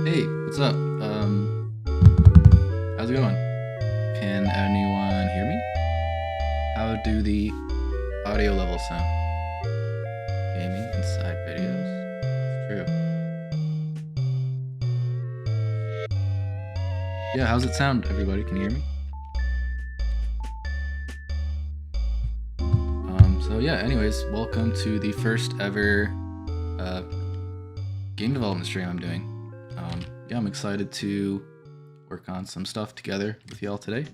Hey, what's up? How's it going? Can anyone hear me? How do the audio levels sound? Gaming inside videos. It's true. Yeah, how's it sound, everybody? Can you hear me? So yeah, anyways, welcome to the first ever game development stream I'm doing. Yeah, I'm excited to work on some stuff together with y'all today.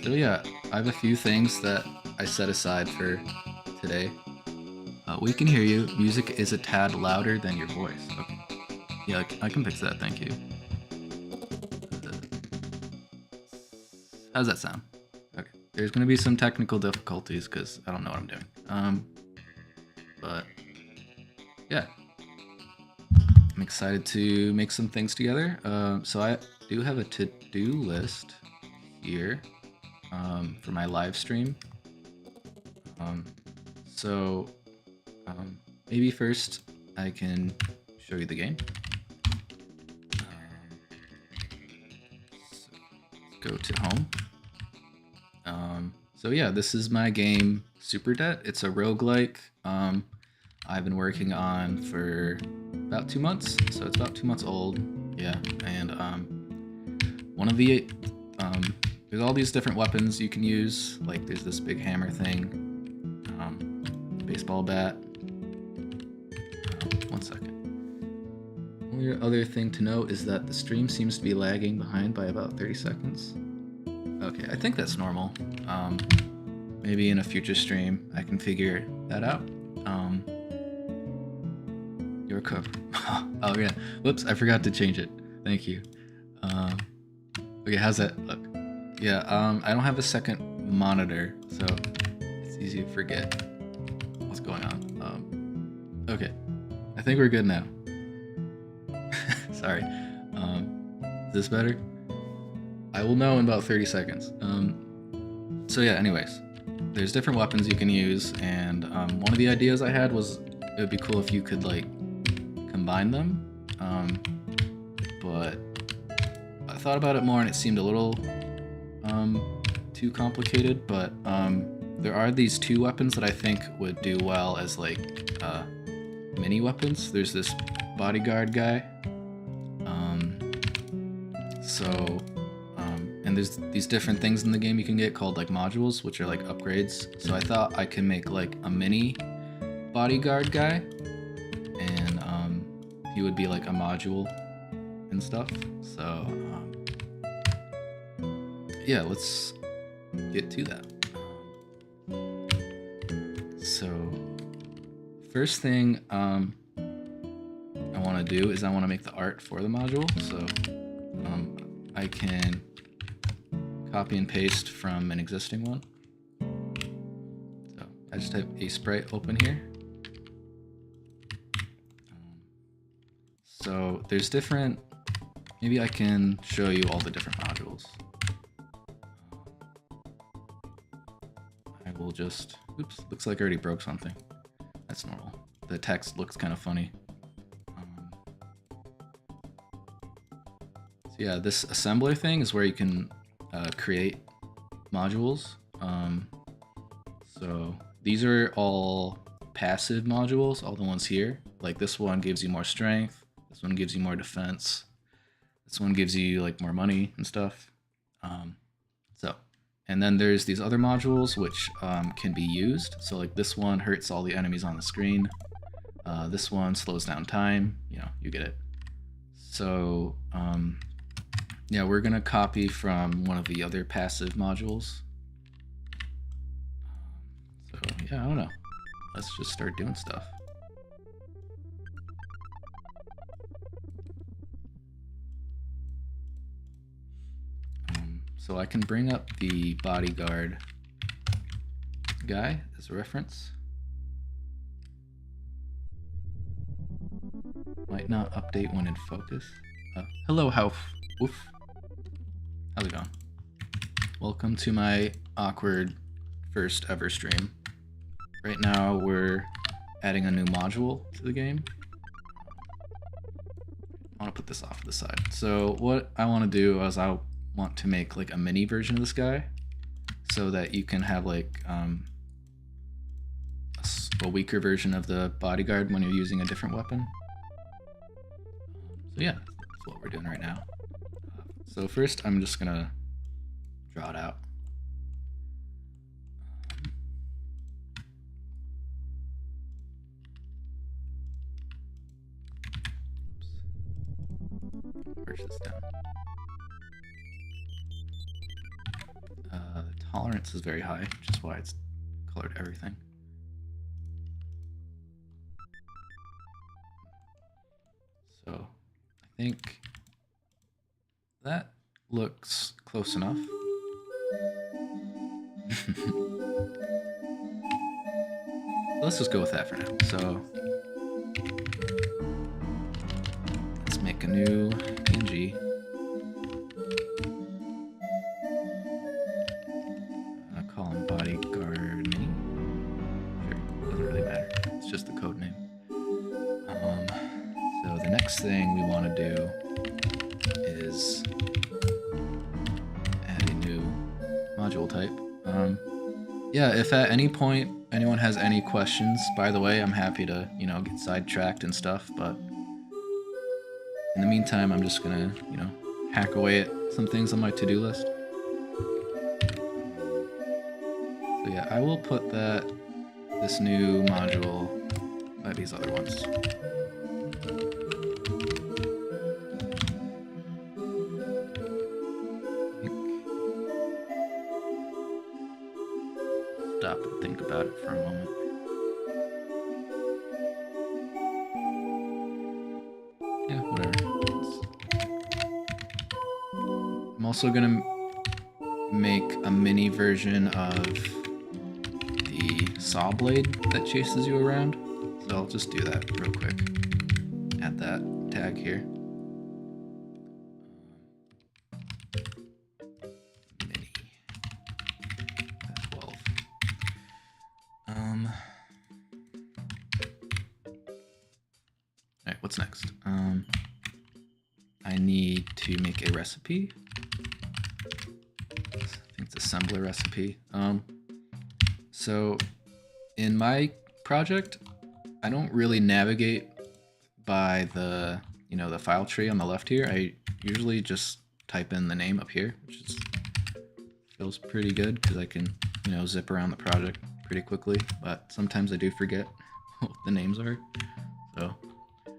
So yeah, I have a few things that I set aside for today. We can hear you. Music is a tad louder than your voice. Okay. Yeah, I can fix that, thank you. How's that sound? Okay. There's gonna be some technical difficulties because I don't know what I'm doing. But yeah. I'm excited to make some things together. So I do have a to-do list here for my live stream. So maybe first I can show you the game. So go to home. So yeah, this is my game, Super Debt. It's a roguelike. I've been working on for about 2 months, so it's about 2 months old. Yeah, and one of the there's all these different weapons you can use. Like there's this big hammer thing, baseball bat. One second. Only other thing to note is that the stream seems to be lagging behind by about 30 seconds. Okay, I think that's normal. Maybe in a future stream I can figure that out. Your cover. Oh yeah. Whoops, I forgot to change it. Thank you. Okay, how's that look? Yeah, I don't have a second monitor, so it's easy to forget what's going on. Okay. I think we're good now. Sorry. Is this better? I will know in about 30 seconds. So yeah, anyways, there's different weapons you can use, and one of the ideas I had was it would be cool if you could like combine them, but I thought about it more and it seemed a little too complicated, but there are these 2 weapons that I think would do well as like mini weapons. There's this bodyguard guy, and there's these different things in the game you can get called like modules, which are like upgrades. So I thought I could make like a mini bodyguard guy, and he would be like a module and stuff. So yeah, let's get to that. So first thing I want to do is I want to make the art for the module. So I can copy and paste from an existing one. So I just have a sprite open here. So there's different, maybe I can show you all the different modules. I will just, oops, looks like I already broke something. That's normal. The text looks kind of funny. So yeah, this assembler thing is where you can create modules. So these are all passive modules, all the ones here. Like this one gives you more strength, this one gives you more defense, this one gives you like more money and stuff. And then there's these other modules which can be used. So like this one hurts all the enemies on the screen. This one slows down time, you know, you get it. So yeah, we're gonna copy from one of the other passive modules. So yeah, I don't know. Let's just start doing stuff. So I can bring up the bodyguard guy as a reference. Might not update when in focus. Hello, Hauf. Oof. How's it going? Welcome to my awkward first ever stream. Right now we're adding a new module to the game. I want to put this off to the side. So what I want to do is I want to make like a mini version of this guy so that you can have like a weaker version of the bodyguard when you're using a different weapon. So yeah, that's what we're doing right now. So first I'm just gonna draw it out. Merge this down. The tolerance is very high, which is why it's colored everything. So I think that looks close enough. Let's just go with that for now. So new PNG. I'll call him bodyguard mini. Sure, doesn't really matter. It's just the code name. So the next thing we want to do is add a new module type. Yeah, if at any point anyone has any questions, by the way, I'm happy to, get sidetracked and stuff, but in the meantime, I'm just gonna, hack away at some things on my to-do list. So yeah, I will put this new module by these other ones. Stop and think about it for a moment. Yeah, whatever. I'm also gonna make a mini version of the saw blade that chases you around. So I'll just do that real quick. Add that tag here. Mini 12. Alright, what's next? I need to make a recipe. I think it's assembler recipe. So in my project, I don't really navigate by the the file tree on the left here. I usually just type in the name up here, which feels pretty good because I can zip around the project pretty quickly. But sometimes I do forget what the names are. So,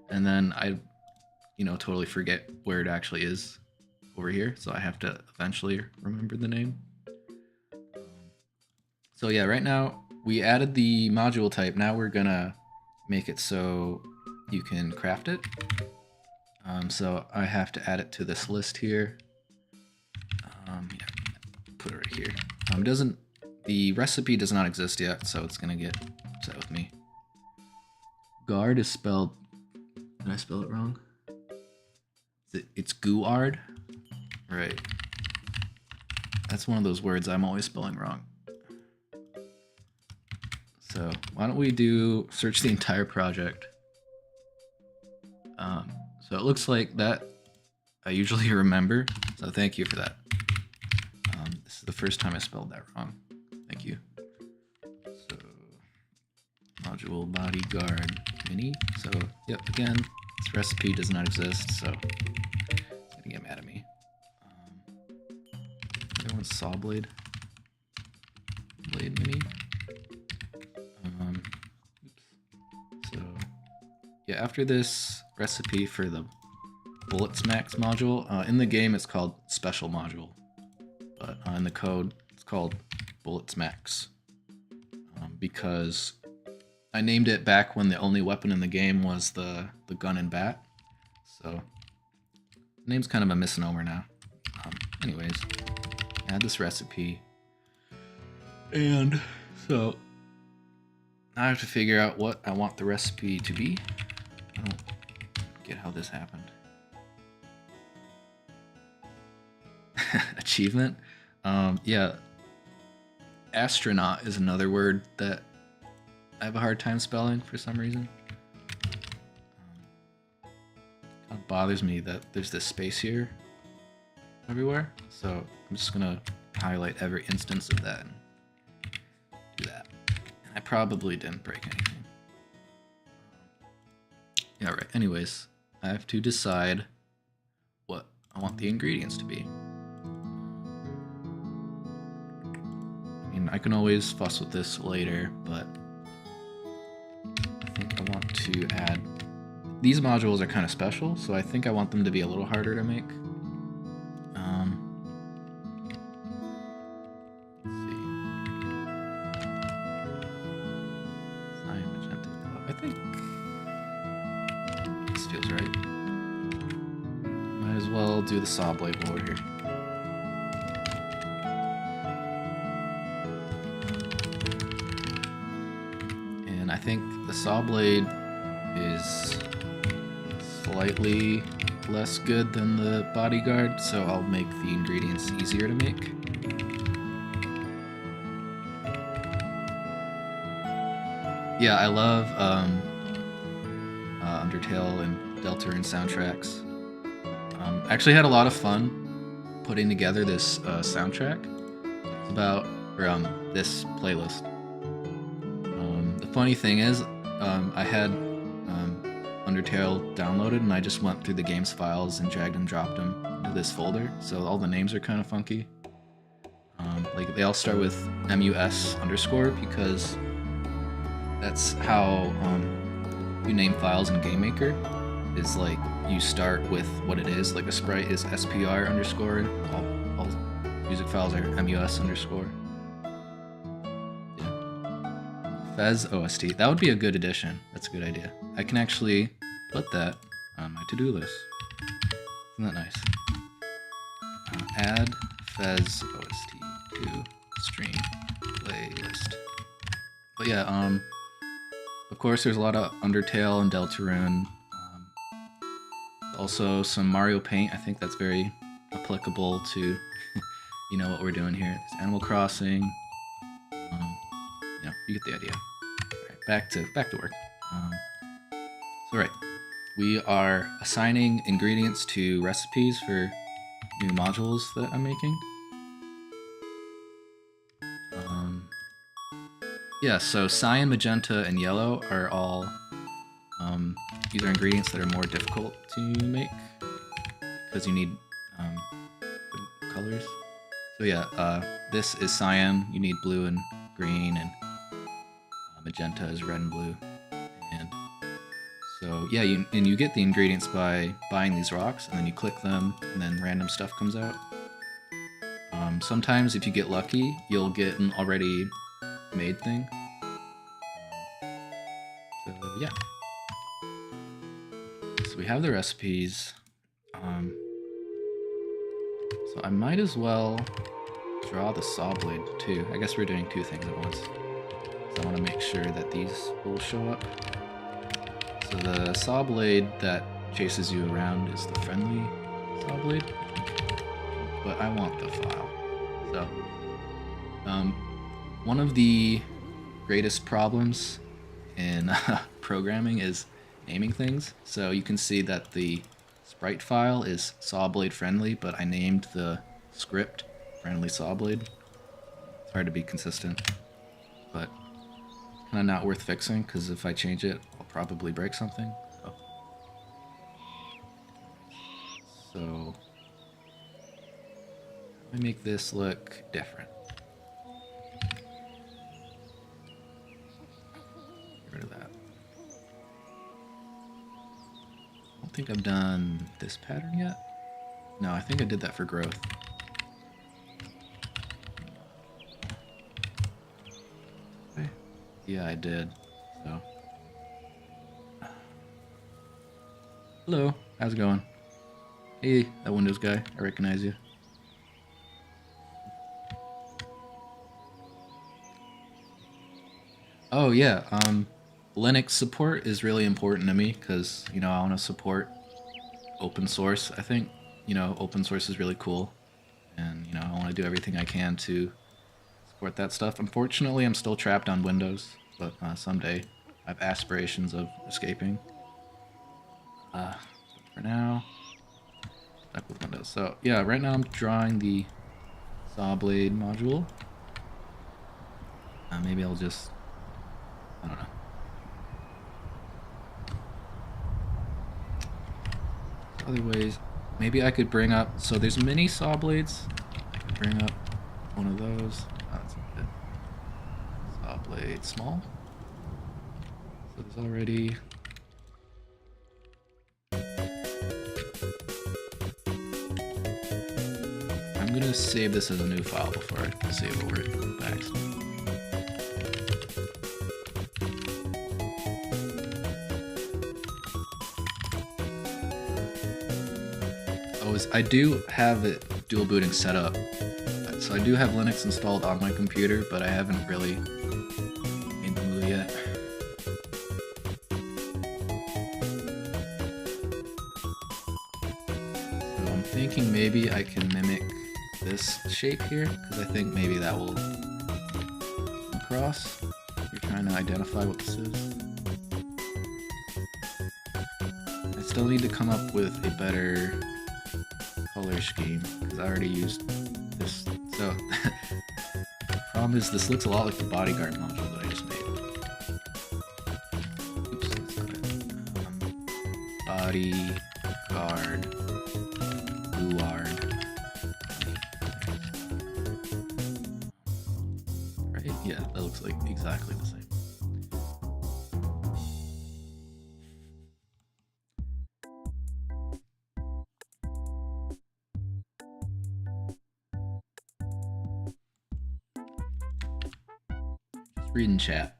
and then I totally forget where it actually is over here. So I have to eventually remember the name. So yeah, right now we added the module type. Now we're gonna make it so you can craft it. So I have to add it to this list here. Yeah, put it right here. The recipe does not exist yet, so it's gonna get upset with me. Guard is spelled. Did I spell it wrong? It's guard, right? That's one of those words I'm always spelling wrong. So why don't we search the entire project? So it looks like that I usually remember, so thank you for that. This is the first time I spelled that wrong. Thank you. So module bodyguard mini. So yep, again, this recipe does not exist, so it's gonna get mad at me. The other one's saw blade mini. So yeah, after this recipe for the bullets max module, in the game it's called special module, but in the code it's called bullets max, because I named it back when the only weapon in the game was the gun and bat. So the name's kind of a misnomer now. Anyways, add this recipe, and so now I have to figure out what I want the recipe to be. I don't get how this happened. Achievement? Yeah. Astronaut is another word that I have a hard time spelling for some reason. Kind of bothers me that there's this space here everywhere. So I'm just gonna highlight every instance of that and do that. And I probably didn't break anything. Yeah, right. Anyways, I have to decide what I want the ingredients to be. I mean, I can always fuss with this later, but I think I want to add... These modules are kind of special, so I think I want them to be a little harder to make. Let's see. Cyan, magenta, yellow. I think this feels right. Might as well do the saw blade while we're here. I think the saw blade is slightly less good than the bodyguard, so I'll make the ingredients easier to make. Yeah, I love Undertale and Deltarune soundtracks. I actually had a lot of fun putting together this soundtrack. It's about this playlist. The funny thing is, I had Undertale downloaded, and I just went through the game's files and dragged and dropped them into this folder. So all the names are kind of funky. Like they all start with mus underscore because that's how you name files in GameMaker. Is like you start with what it is. Like a sprite is spr underscore, and all music files are mus underscore. Yeah. Fez OST. That would be a good addition. That's a good idea. I can actually put that on my to-do list. Isn't that nice? Add Fez OST to stream playlist. But yeah, of course there's a lot of Undertale and Deltarune. Also some Mario Paint. I think that's very applicable to you know what we're doing here. There's Animal Crossing. You get the idea. Alright, back to work. So right, we are assigning ingredients to recipes for new modules that I'm making. Yeah, so cyan, magenta, and yellow are all these are ingredients that are more difficult to make because you need good colors. So yeah, this is cyan. You need blue and green, and magenta is red and blue. And so yeah, you get the ingredients by buying these rocks, and then you click them, and then random stuff comes out. Sometimes if you get lucky, you'll get an already made thing. So yeah. So we have the recipes. So I might as well draw the saw blade too. I guess we're doing two things at once. So I want to make sure that these will show up. So the saw blade that chases you around is the friendly saw blade. But I want the file. So, one of the greatest problems in programming is naming things. So you can see that the sprite file is sawblade friendly, but I named the script friendly sawblade. It's hard to be consistent, but kind of not worth fixing because if I change it, I'll probably break something. So let me make this look different. Get rid of that. I don't think I've done this pattern yet. No, I think I did that for growth. Okay. Yeah, I did. So. Hello, how's it going? Hey, that Windows guy, I recognize you. Oh yeah, Linux support is really important to me because, you know, I want to support open source. I think, you know, open source is really cool, and, you know, I want to do everything I can to support that stuff. Unfortunately, I'm still trapped on Windows, but someday I have aspirations of escaping. For now, stuck with Windows. So yeah, right now I'm drawing the saw blade module. Maybe I'll just, I don't know. Other ways, maybe I could bring up, so there's mini saw blades. I could bring up one of those. Oh, that's not good. Saw blade small. So there's already. I'm gonna save this as a new file before I save it over by accident. I do have it dual booting set up, so I do have Linux installed on my computer, but I haven't really made the move yet. I can mimic this shape here, because I think maybe that will come across. You're trying to identify what this is. I still need to come up with a better color scheme, because I already used this. So, problem is this looks a lot like the bodyguard module that I just made. Oops, that's not it. Bodyguard, Bluesky. Right? Yeah, that looks like exactly the same. Just read in chat.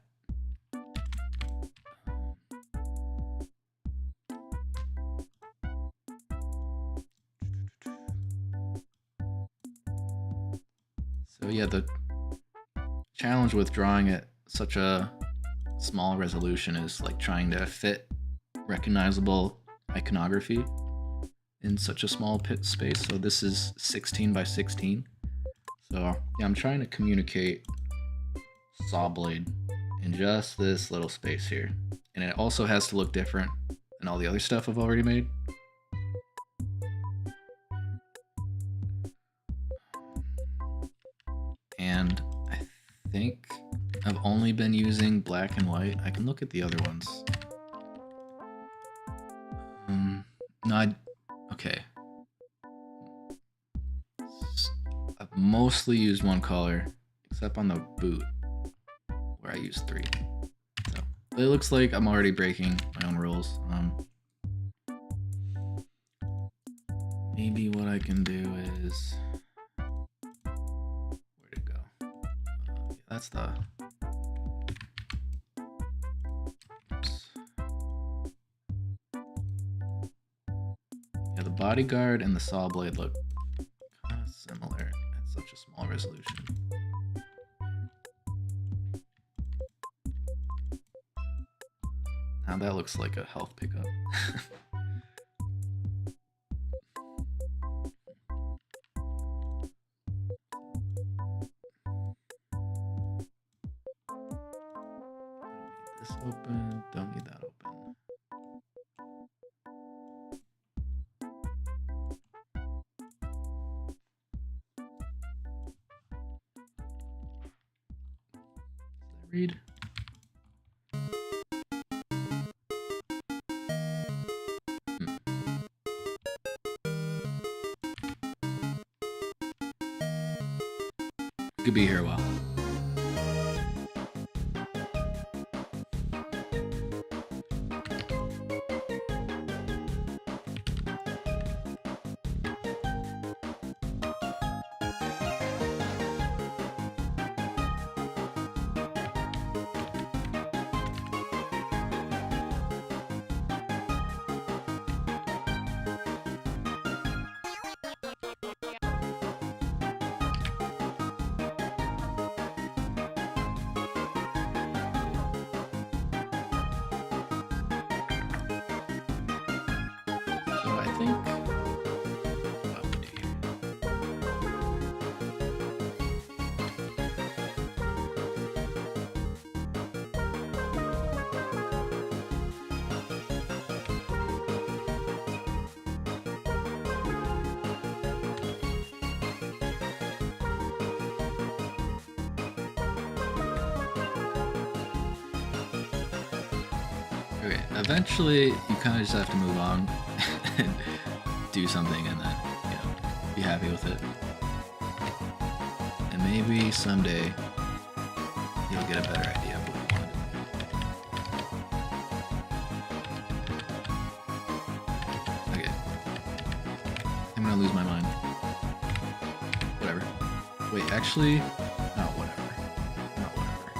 So yeah, the challenge with drawing at such a small resolution is like trying to fit recognizable iconography in such a small space. So this is 16 by 16. So yeah, I'm trying to communicate saw blade in just this little space here. And it also has to look different than all the other stuff I've already made. And I think I've only been using black and white. I can look at the other ones. No, okay. I've mostly used one color, except on the boot, where I used 3. So it looks like I'm already breaking my own rules. Maybe what I can do is... Where'd it go? Yeah, that's the... Oops. Yeah, the bodyguard and the saw blade look kind of similar at such a small resolution. Now that looks like a health pickup. This open, don't need that open. Does that read? Could be here a while. Okay, eventually you kind of just have to move on and do something and then, you know, be happy with it. And maybe someday you'll get a better idea of what you want. Okay. I'm gonna lose my mind. Whatever. Wait, actually, no, whatever. Not whatever.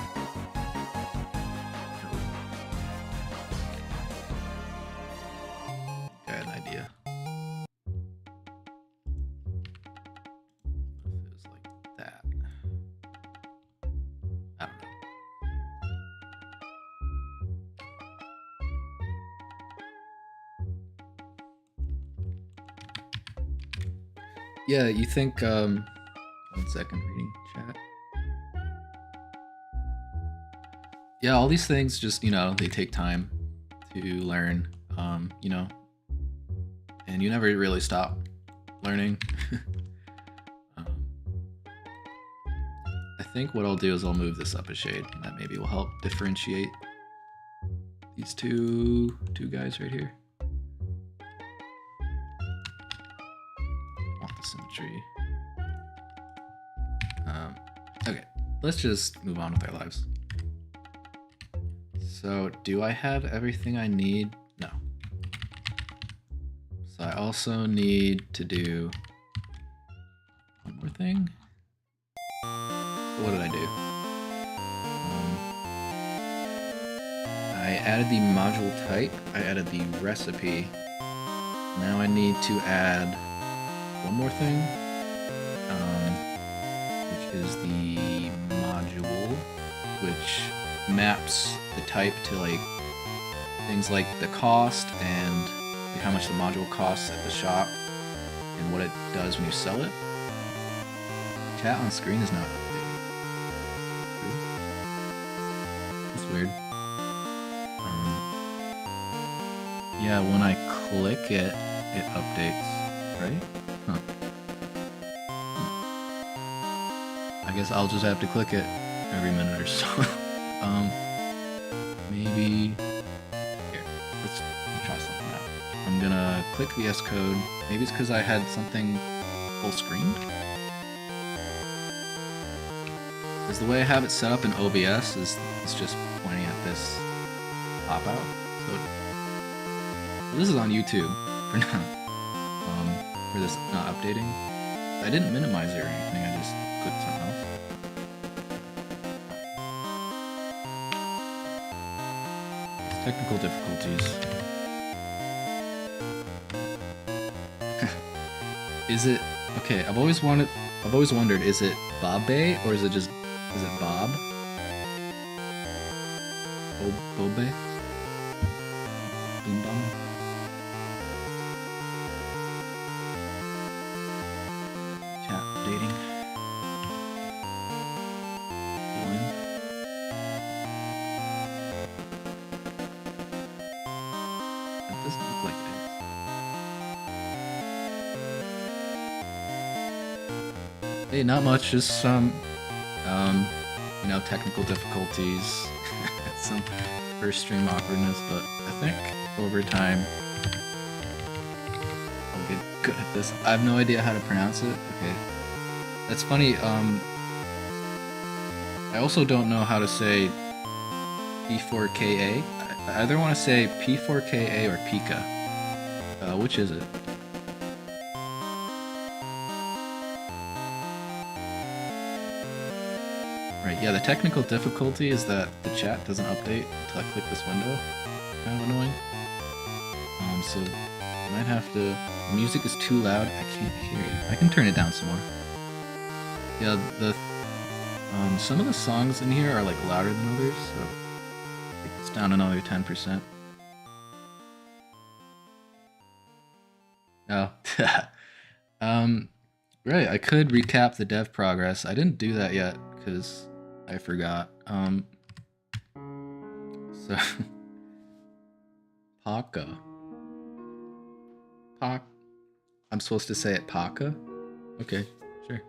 I had an idea. What if it was like that? I don't know. Yeah, you think, 1 second, reading chat. Yeah, all these things just, you know, they take time to learn, you know, and you never really stop learning. I think what I'll do is I'll move this up a shade, and that maybe will help differentiate these two guys right here. I want the symmetry. Okay, let's just move on with our lives. So, do I have everything I need? No. So I also need to do one more thing. So what did I do? I added the module type, I added the recipe. Now I need to add one more thing, which is the module, which maps the type to like things like the cost and like how much the module costs at the shop and what it does when you sell it. Chat on screen is not updated. That's weird. Yeah, when I click it, it updates, right? Huh. I guess I'll just have to click it every minute or so. Maybe here. Let's try something out. I'm gonna click the S code. Maybe it's because I had something full screened. Because the way I have it set up in OBS is it's just pointing at this pop out. So this is on YouTube for now. For this not updating. I didn't minimize it or anything. I just clicked something else. Technical difficulties. Is it okay? I've always wondered, is it Bobe or is it Bob? Bobe? Boom bum? Chat dating. Doesn't look like it is. Hey, not much, just some, you know, technical difficulties, some first stream awkwardness, but I think over time I'll get good at this. I have no idea how to pronounce it. Okay, that's funny. I also don't know how to say P4KA. I either want to say P4KA or Pika. Which is it? Right, yeah, the technical difficulty is that the chat doesn't update until I click this window. Kind of annoying. So I might have to... The music is too loud, I can't hear you. I can turn it down some more. Yeah, some of the songs in here are like louder than others, so take this down another 10%. Oh. Right, I could recap the dev progress. I didn't do that yet because I forgot. So Paka. I'm supposed to say it Paka? Okay, sure.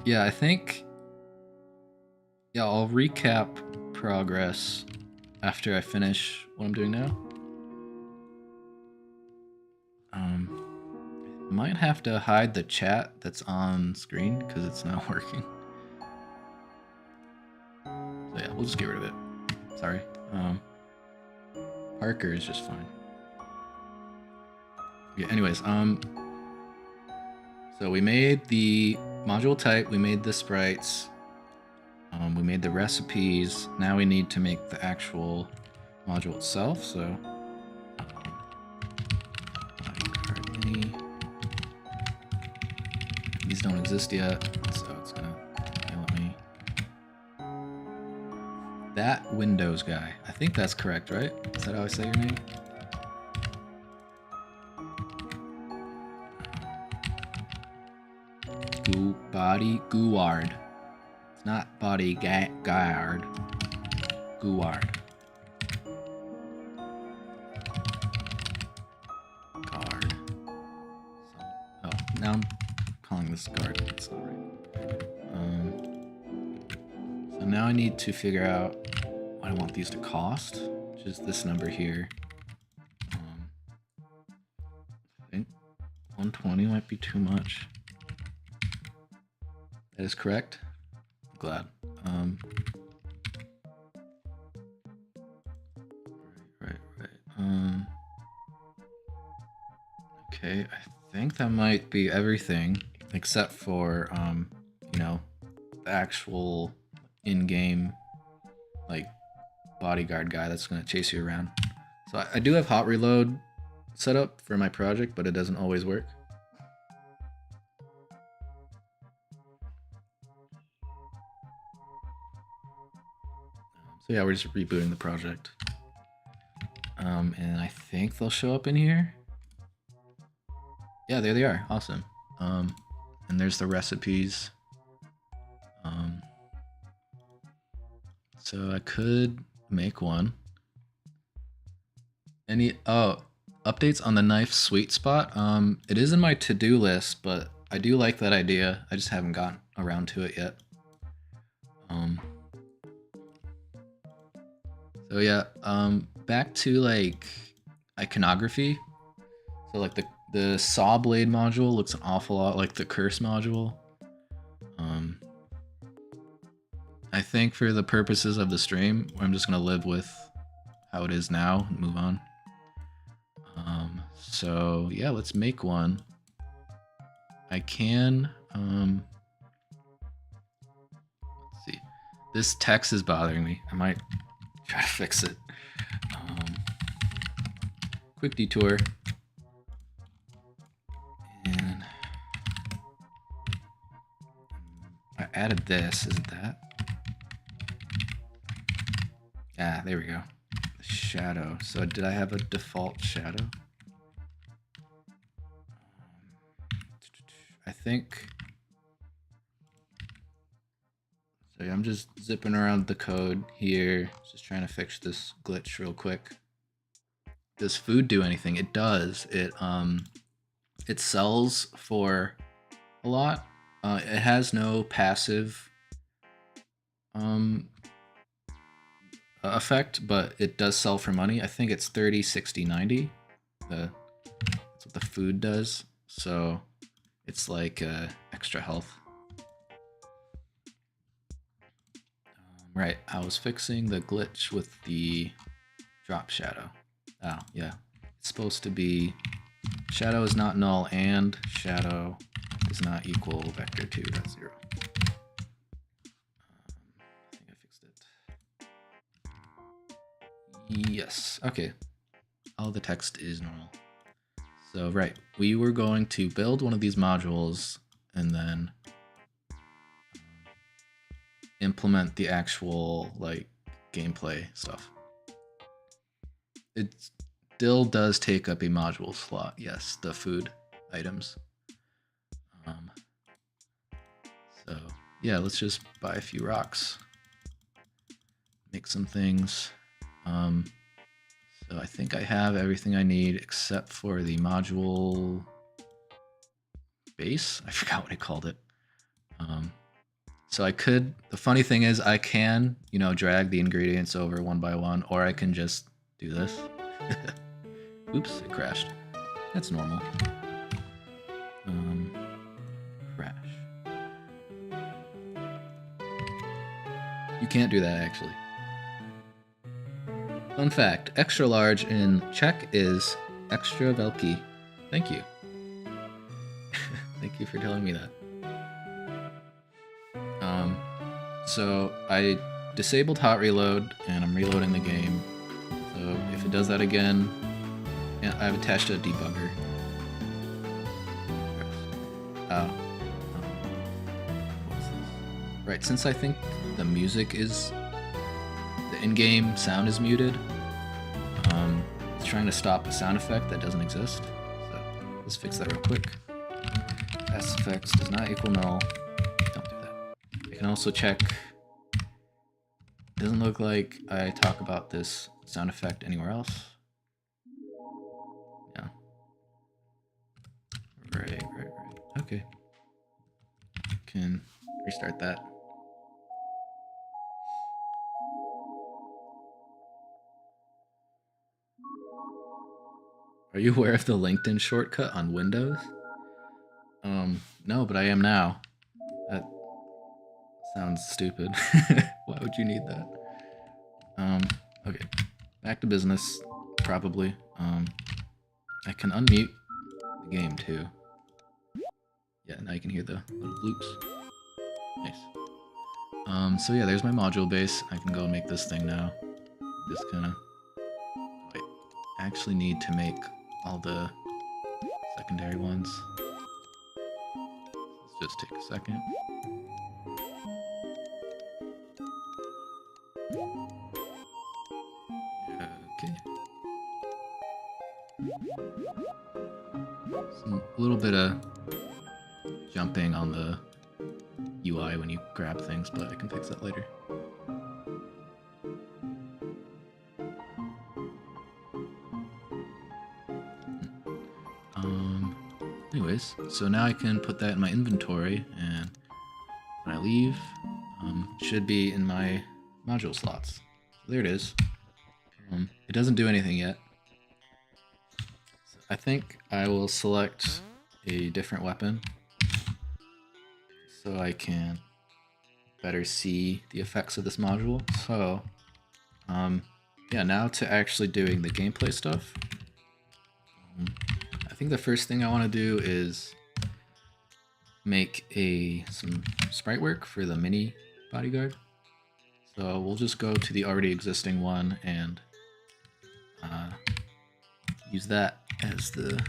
Yeah, I think... Yeah, I'll recap progress after I finish what I'm doing now. Might have to hide the chat that's on screen because it's not working. So yeah, we'll just get rid of it. Sorry. Parker is just fine. Yeah, anyways, so we made the module type, we made the sprites, we made the recipes. Now we need to make the actual module itself, so these don't exist yet, so it's gonna let me. That Windows guy. I think that's correct, right? Is that how I say your name? Bodyguard. It's not bodyguard. Guard. Guard. Oh, now I'm calling this guard. It's not right. So now I need to figure out what I want these to cost, which is this number here. I think 120 might be too much. That is correct. I'm glad. Right. Okay, I think that might be everything except for, you know, the actual in-game, like, bodyguard guy that's gonna chase you around. So I do have hot reload set up for my project, but it doesn't always work. So yeah, we're just rebooting the project. And I think they'll show up in here. Yeah, there they are. Awesome. And there's the recipes. So I could make one. Updates on the knife sweet spot. It is in my to-do list, but I do like that idea. I just haven't gotten around to it yet. So yeah, back to like iconography. So like the saw blade module looks an awful lot like the curse module. I think for the purposes of the stream, I'm just gonna live with how it is now and move on. So yeah, let's make one. I can, let's see. This text is bothering me. I might try to fix it. Quick detour. And I added this, is it that? Ah, there we go. Shadow. So did I have a default shadow? I think. So yeah, I'm just zipping around the code here, just trying to fix this glitch real quick. Does food do anything? It does. It sells for a lot. It has no passive effect, but it does sell for money. I think it's 30, 60, 90. That's what the food does. So it's like extra health. Right, I was fixing the glitch with the drop shadow. Oh, yeah. It's supposed to be shadow is not null and shadow is not equal vector2.0. I think I fixed it. Yes, okay. All the text is normal. So, right, we were going to build one of these modules and then implement the actual like gameplay stuff. It still does take up a module slot. Yes, the food items. So yeah, let's just buy a few rocks, make some things. So I think I have everything I need except for the module base. I forgot what I called it. So I could, the funny thing is I can, you know, drag the ingredients over one by one, or I can just do this. Oops, it crashed. That's normal. Crash. You can't do that actually. Fun fact, extra large in Czech is extra velký. Thank you. Thank you for telling me that. So I disabled hot reload and I'm reloading the game. So if it does that again, yeah, I've attached a debugger. What's this? Right, since I think the music is, the in-game sound is muted, it's trying to stop a sound effect that doesn't exist. So let's fix that real quick. pass effects does not equal null. Don't do that. I can also check. Doesn't look like I talk about this sound effect anywhere else. Yeah. Right. Okay. Can restart that. Are you aware of the LinkedIn shortcut on Windows? No, but I am now. That sounds stupid. Why would you need that? Okay. Back to business, probably. I can unmute the game too. Yeah, now you can hear the little bloops. Nice. So yeah, there's my module base. I can go and make this thing now. Just kinda... Wait, I actually need to make all the secondary ones. Let's just take a second. Okay. A little bit of jumping on the UI when you grab things, but I can fix that later. Anyways, so now I can put that in my inventory, and when I leave, it should be in my module slots. So there it is. It doesn't do anything yet. So I think I will select a different weapon so I can better see the effects of this module. So, yeah, now to actually doing the gameplay stuff. I think the first thing I want to do is make some sprite work for the mini bodyguard. So we'll just go to the already existing one and use that as the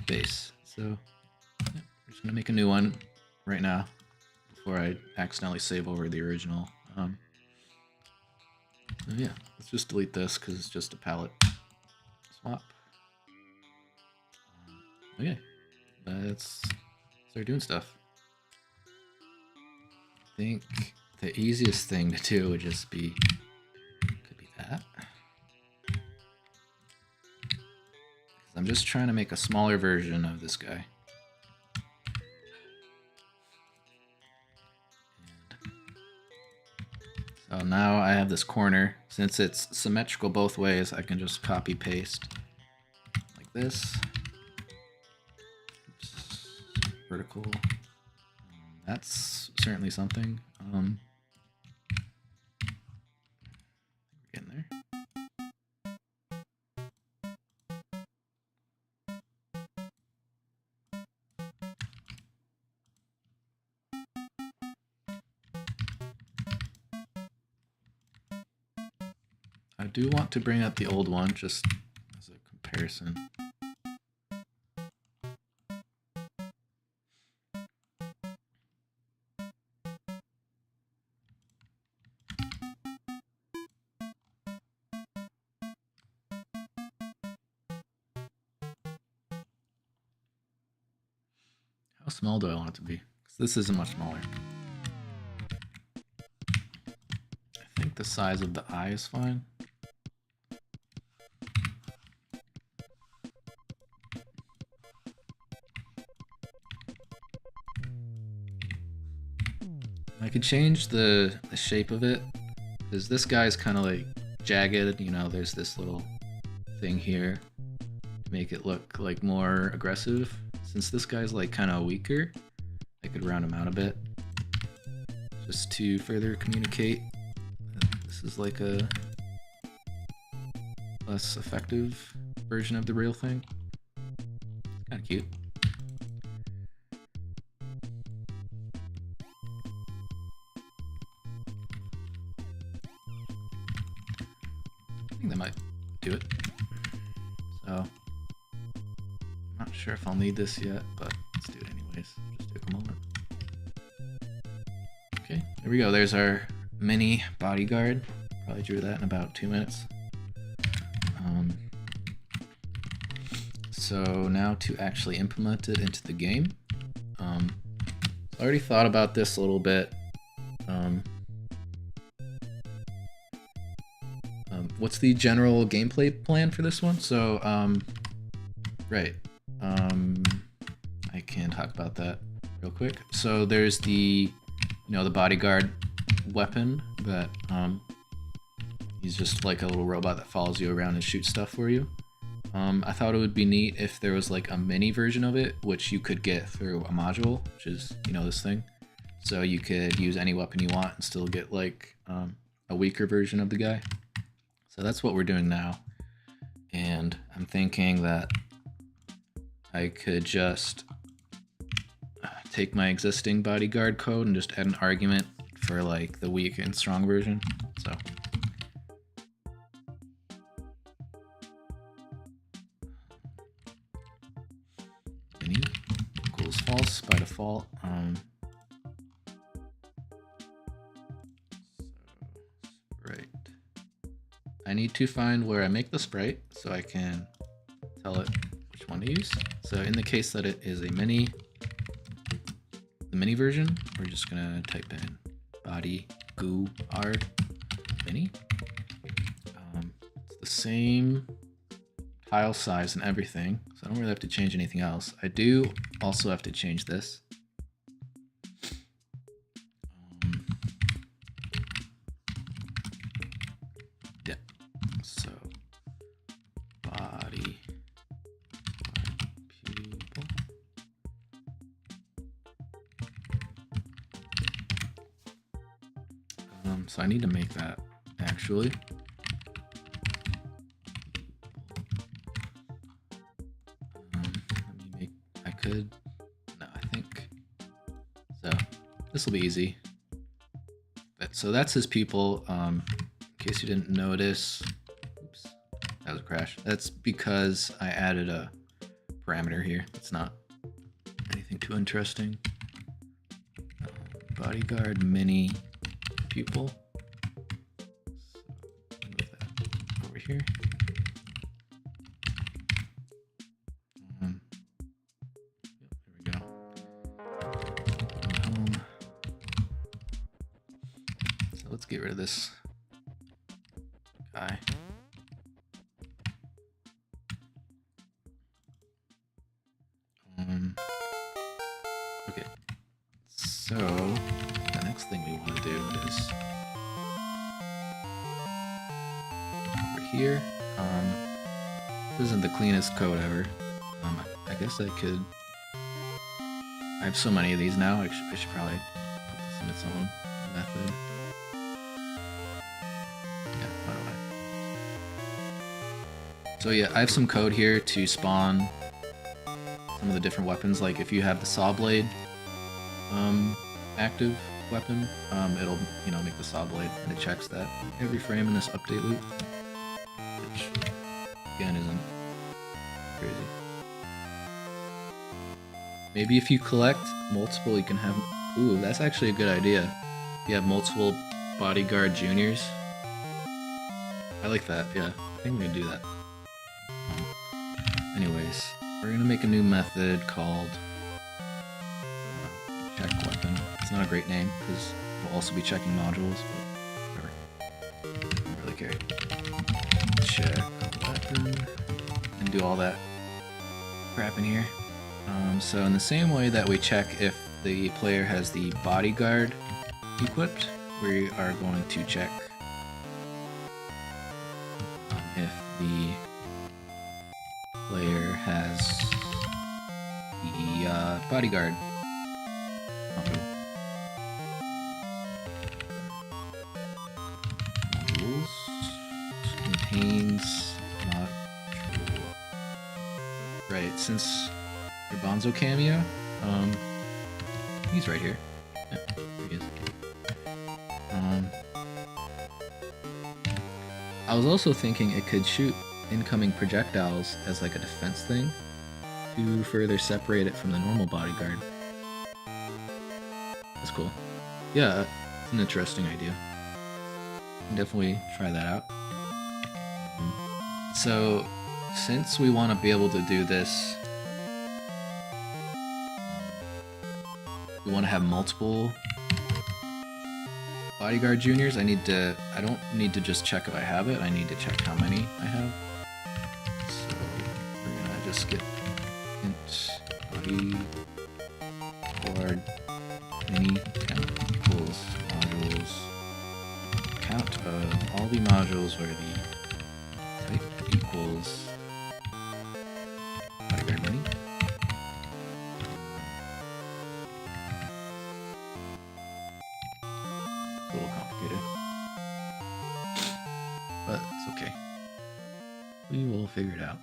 base. So yeah, we're just gonna make a new one right now before I accidentally save over the original. So yeah, let's just delete this because it's just a palette swap. Okay, let's start doing stuff. I think the easiest thing to do would just be, could be that. I'm just trying to make a smaller version of this guy. So now I have this corner. Since it's symmetrical both ways, I can just copy paste like this. Oops. Vertical. That's certainly something. Getting there. I do want to bring up the old one just as a comparison. How small do I want it to be? Because this isn't much smaller. I think the size of the eye is fine. I could change the shape of it, because this guy's kind of like jagged, you know, there's this little thing here to make it look like more aggressive. Since this guy's like kind of weaker, I could round him out a bit, just to further communicate that this is like a less effective version of the real thing. Kind of cute. I think that might do it. So, I'm not sure if I'll need this yet, but let's do it anyways. Just take a moment. Okay, there we go. There's our mini bodyguard. Probably drew that in about 2 minutes. So now to actually implement it into the game, I already thought about this a little bit. What's the general gameplay plan for this one? So, right. I can talk about that real quick. So there's the, the bodyguard weapon that, he's just like a little robot that follows you around and shoots stuff for you. I thought it would be neat if there was like a mini version of it, which you could get through a module, which is, this thing. So you could use any weapon you want and still get like a weaker version of the guy. So that's what we're doing now. And I'm thinking that I could just take my existing bodyguard code and just add an argument for like the weak and strong version. So any equals false by default. Sprite. I need to find where I make the sprite so I can tell it which one to use. So in the case that it is a the mini version, we're just gonna type in bodyguard mini. It's the same tile size and everything, so I don't really have to change anything else. I do also have to change this. Yeah, so body people. So I need to make that actually. This will be easy. So that's his people. In case you didn't notice, oops, that was a crash. That's because I added a parameter here. It's not anything too interesting. Bodyguard mini pupil. So move that over here. Let's get rid of this guy. Okay, so the next thing we want to do is over here. This isn't the cleanest code ever. I guess I could. I have so many of these now. I should probably put this in its own method. So yeah, I have some code here to spawn some of the different weapons. Like if you have the saw blade active weapon, it'll make the saw blade, and it checks that every frame in this update loop, which again isn't crazy. Maybe if you collect multiple, you can have. Ooh, that's actually a good idea. If you have multiple bodyguard juniors, I like that. Yeah, I think we can do that. Anyways, we're gonna make a new method called check weapon. It's not a great name because we'll also be checking modules, but whatever. I don't really care. Check weapon and do all that crap in here. So in the same way that we check if the player has the bodyguard equipped, we are going to check if the player has the bodyguard modules contains module. Right, since your Bonzo cameo, he's right here. Yeah, there he is. I was also thinking it could shoot incoming projectiles as like a defense thing to further separate it from the normal bodyguard. That's cool. Yeah, it's an interesting idea. Definitely try that out. So, since we want to be able to do this we want to have multiple bodyguard juniors. I don't need to just check if I have it, I need to check how many I have. So we're gonna just get int bodyguard mini count equals modules count of all the modules where the type equals bodyguard mini. It's a little complicated, but it's okay. We will figure it out.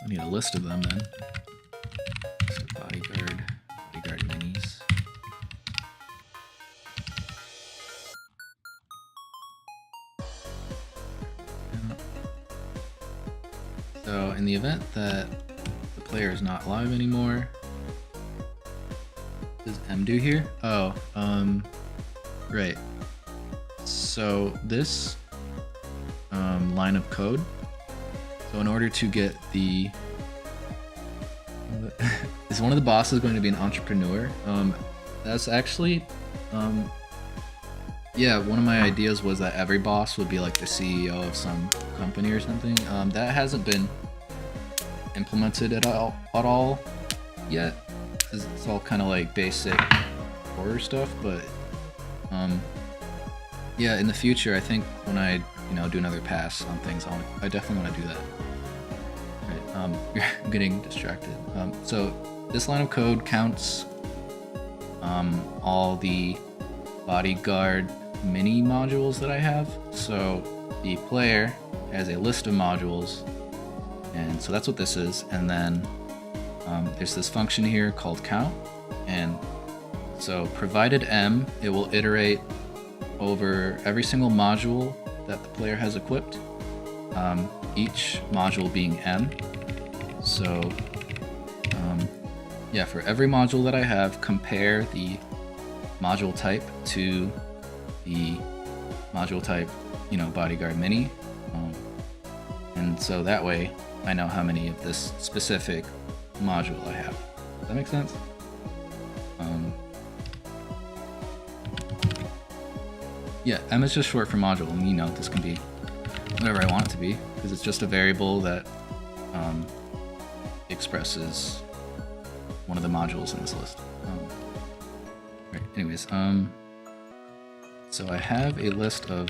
I need a list of them then. So bodyguard minis. So in the event that the player is not live anymore, what does M do here? Oh, right. So this line of code. So in order to get the is one of the bosses going to be an entrepreneur? That's actually yeah, one of my ideas was that every boss would be like the CEO of some company or something. That hasn't been implemented at all yet. It's all kind of like basic horror stuff, but yeah, in the future, I think when I do another pass on things, I definitely want to do that. Right, I'm getting distracted. So this line of code counts all the bodyguard mini modules that I have. So the player has a list of modules, and so that's what this is. And then there's this function here called count, and so provided M, it will iterate over every single module that the player has equipped, each module being M. So yeah, for every module that I have, compare the module type to the module type, bodyguard mini, and so that way I know how many of this specific module I have. Does that make sense? Yeah, M is just short for module, and this can be whatever I want it to be, because it's just a variable that expresses one of the modules in this list. Right, anyways, so I have a list of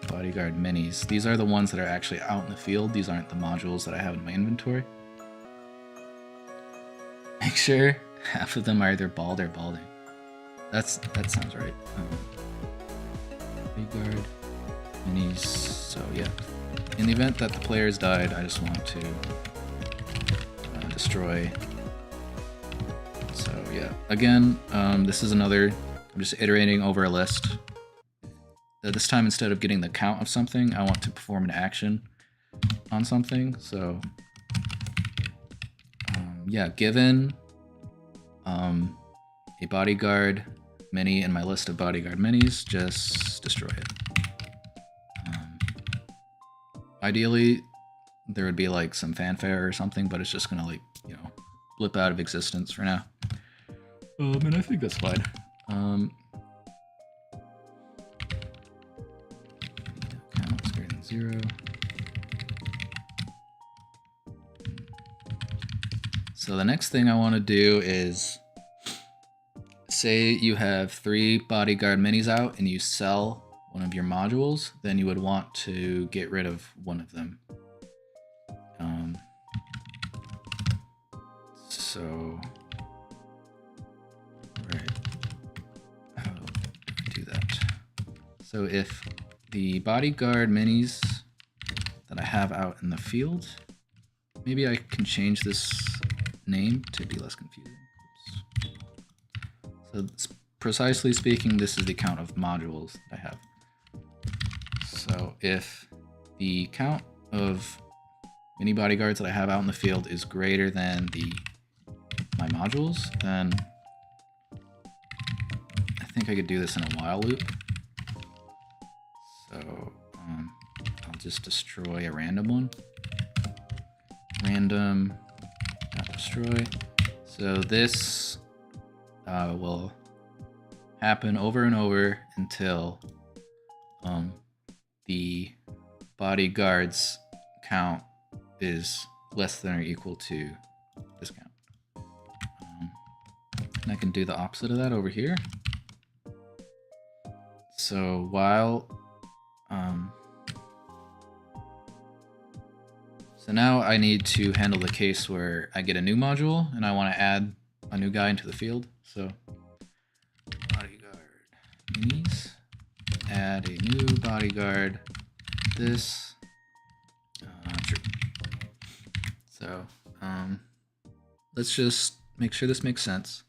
bodyguard minis. These are the ones that are actually out in the field. These aren't the modules that I have in my inventory. Make sure half of them are either bald or balding. That sounds right. Bodyguard minis. So yeah, in the event that the player's died, I just want to destroy. So yeah, again, this is another. I'm just iterating over a list. This time, instead of getting the count of something, I want to perform an action on something. So yeah, given a bodyguard mini in my list of bodyguard minis, just destroy it. Ideally, there would be like some fanfare or something, but it's just gonna blip out of existence for now. And I think that's fine. Count is greater than 0. So the next thing I want to do is, say you have 3 bodyguard minis out and you sell one of your modules, then you would want to get rid of one of them. So, right, how do I do that? So if the bodyguard minis that I have out in the field, maybe I can change this name to be less confusing. Oops. So precisely speaking, this is the count of modules I have. So if the count of mini bodyguards that I have out in the field is greater than my modules, then I think I could do this in a while loop. So I'll just destroy a random one. Random destroy. So this will happen over and over until the bodyguard's count is less than or equal to this count. And I can do the opposite of that over here. So while so now I need to handle the case where I get a new module and I want to add a new guy into the field. So bodyguard minis, add a new bodyguard. This true. So let's just make sure this makes sense.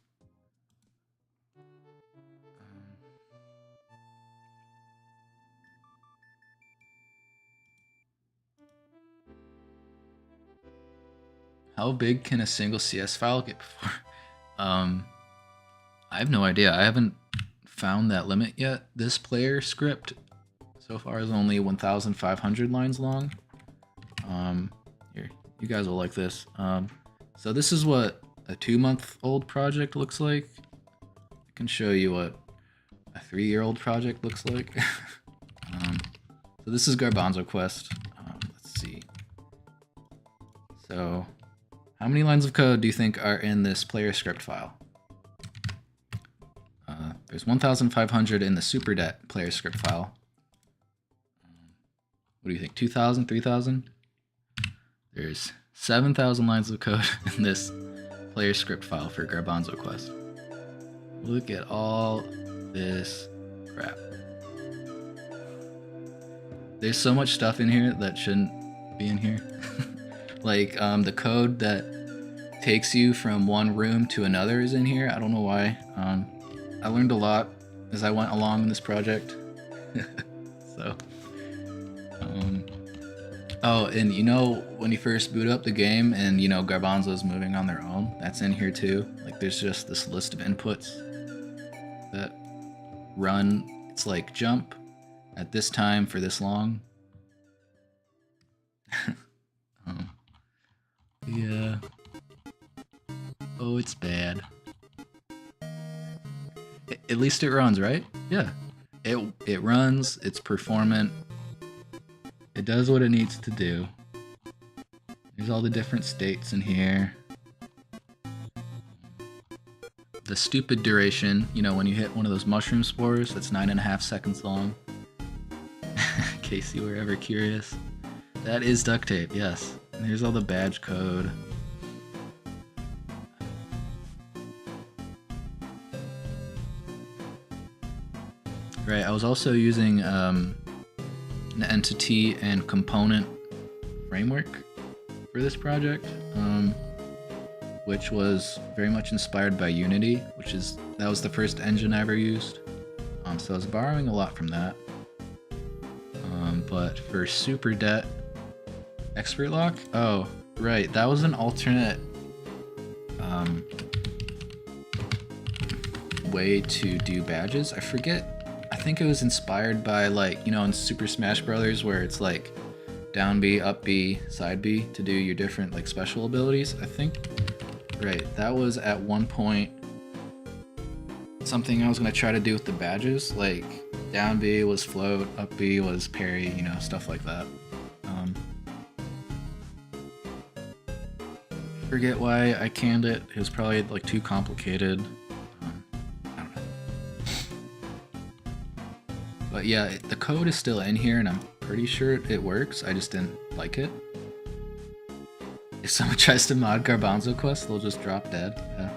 How big can a single CS file get before? I have no idea. I haven't found that limit yet. This player script so far is only 1,500 lines long. Here, you guys will like this. So this is what a 2-month-old project looks like. I can show you what a 3-year-old project looks like. So this is Garbanzo Quest. Let's see. So how many lines of code do you think are in this player script file? There's 1,500 in the SuperDet player script file. What do you think, 2,000, 3,000? There's 7,000 lines of code in this player script file for Garbanzo Quest. Look at all this crap. There's so much stuff in here that shouldn't be in here. Like the code that takes you from one room to another is in here. I don't know why. I learned a lot as I went along in this project. So, oh, and you know when you first boot up the game and you know Garbanzo's moving on their own, that's in here too. Like there's just this list of inputs that run. It's like jump at this time for this long. Yeah. Oh, it's bad. At least it runs, right? Yeah. It runs, it's performant. It does what it needs to do. There's all the different states in here. The stupid duration, you know, when you hit one of those mushroom spores, that's 9.5 seconds long. In case you were ever curious. That is duct tape, yes. And here's all the badge code. Right, I was also using an entity and component framework for this project, which was very much inspired by Unity, that was the first engine I ever used. So I was borrowing a lot from that. But for SuperDet Expert Lock, oh right, that was an alternate way to do badges. I forget. I think it was inspired by, like, you know, in Super Smash Brothers where it's like down B, up B, side B to do your different like special abilities. I think, right, that was at one point something I was gonna try to do with the badges. Like down B was float, up B was parry, you know, stuff like that. Forget why I canned it. It was probably like too complicated. I don't know. But yeah, the code is still in here and I'm pretty sure it works. I just didn't like it. If someone tries to mod Garbanzo Quest, they'll just drop dead. Yeah.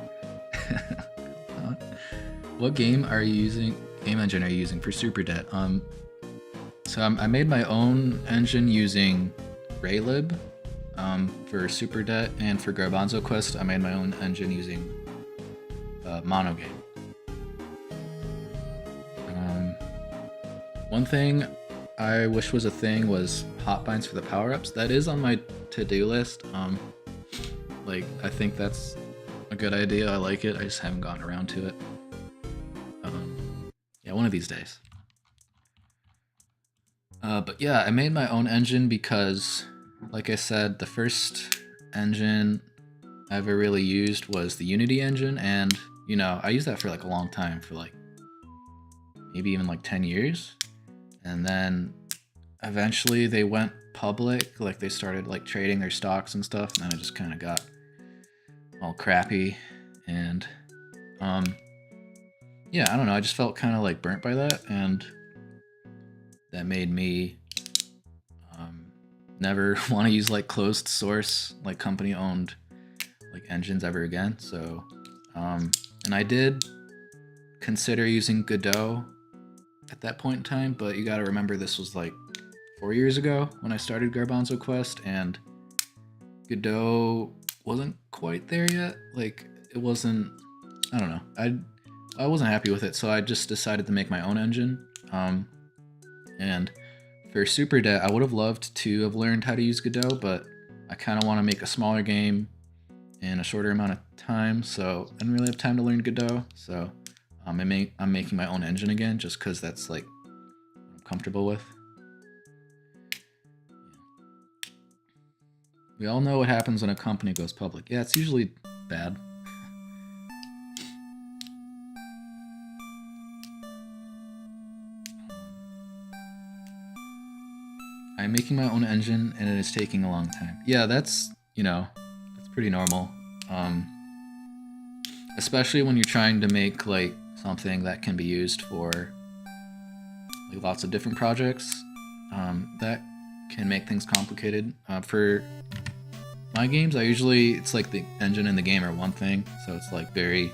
What game are you using? Game engine are you using for SuperDet? So I made my own engine using Raylib for SuperDet, and for Garbanzo Quest, I made my own engine using Monogame. One thing I wish was a thing was hotbinds for the power-ups. That is on my to-do list. Like, I think that's a good idea. I like it. I just haven't gotten around to it. Yeah, one of these days. But yeah, I made my own engine because, like I said, the first engine I ever really used was the Unity engine, and you know, I used that for like a long time, for like maybe even like 10 years. And then eventually they went public, like they started like trading their stocks and stuff, and then it just kind of got all crappy. And yeah, I don't know, I just felt kind of like burnt by that, and that made me never want to use like closed source, like company owned like engines ever again. So and I did consider using Godot at that point in time, but you got to remember this was like 4 years ago when I started Garbanzo Quest, and Godot wasn't quite there yet. Like it wasn't, I don't know, I wasn't happy with it, so I just decided to make my own engine. And for Super Debt, I would have loved to have learned how to use Godot, but I kind of want to make a smaller game in a shorter amount of time, so I didn't really have time to learn Godot. So I'm making my own engine again, just because that's like what I'm comfortable with. We all know what happens when a company goes public. Yeah, it's usually bad. I'm making my own engine and it is taking a long time. Yeah, that's, you know, that's pretty normal. Especially when you're trying to make like something that can be used for like lots of different projects. That can make things complicated. For my games, it's like the engine and the game are one thing, so it's like very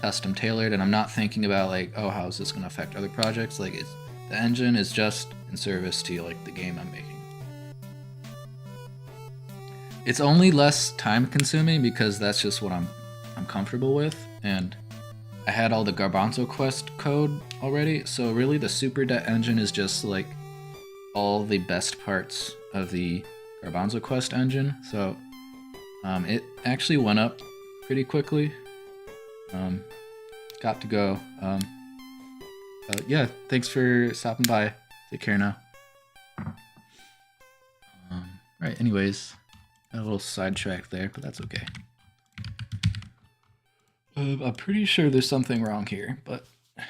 custom tailored, and I'm not thinking about like, oh, how is this going to affect other projects? Like, the engine is just in service to like the game I'm making. It's only less time consuming because that's just what I'm comfortable with, and I had all the Garbanzo Quest code already, so really the Super Debt engine is just like all the best parts of the Garbanzo Quest engine. So it actually went up pretty quickly. Got to go. Yeah, thanks for stopping by. Take care now. Right, anyways, a little sidetrack there, but that's okay. I'm pretty sure there's something wrong here, but it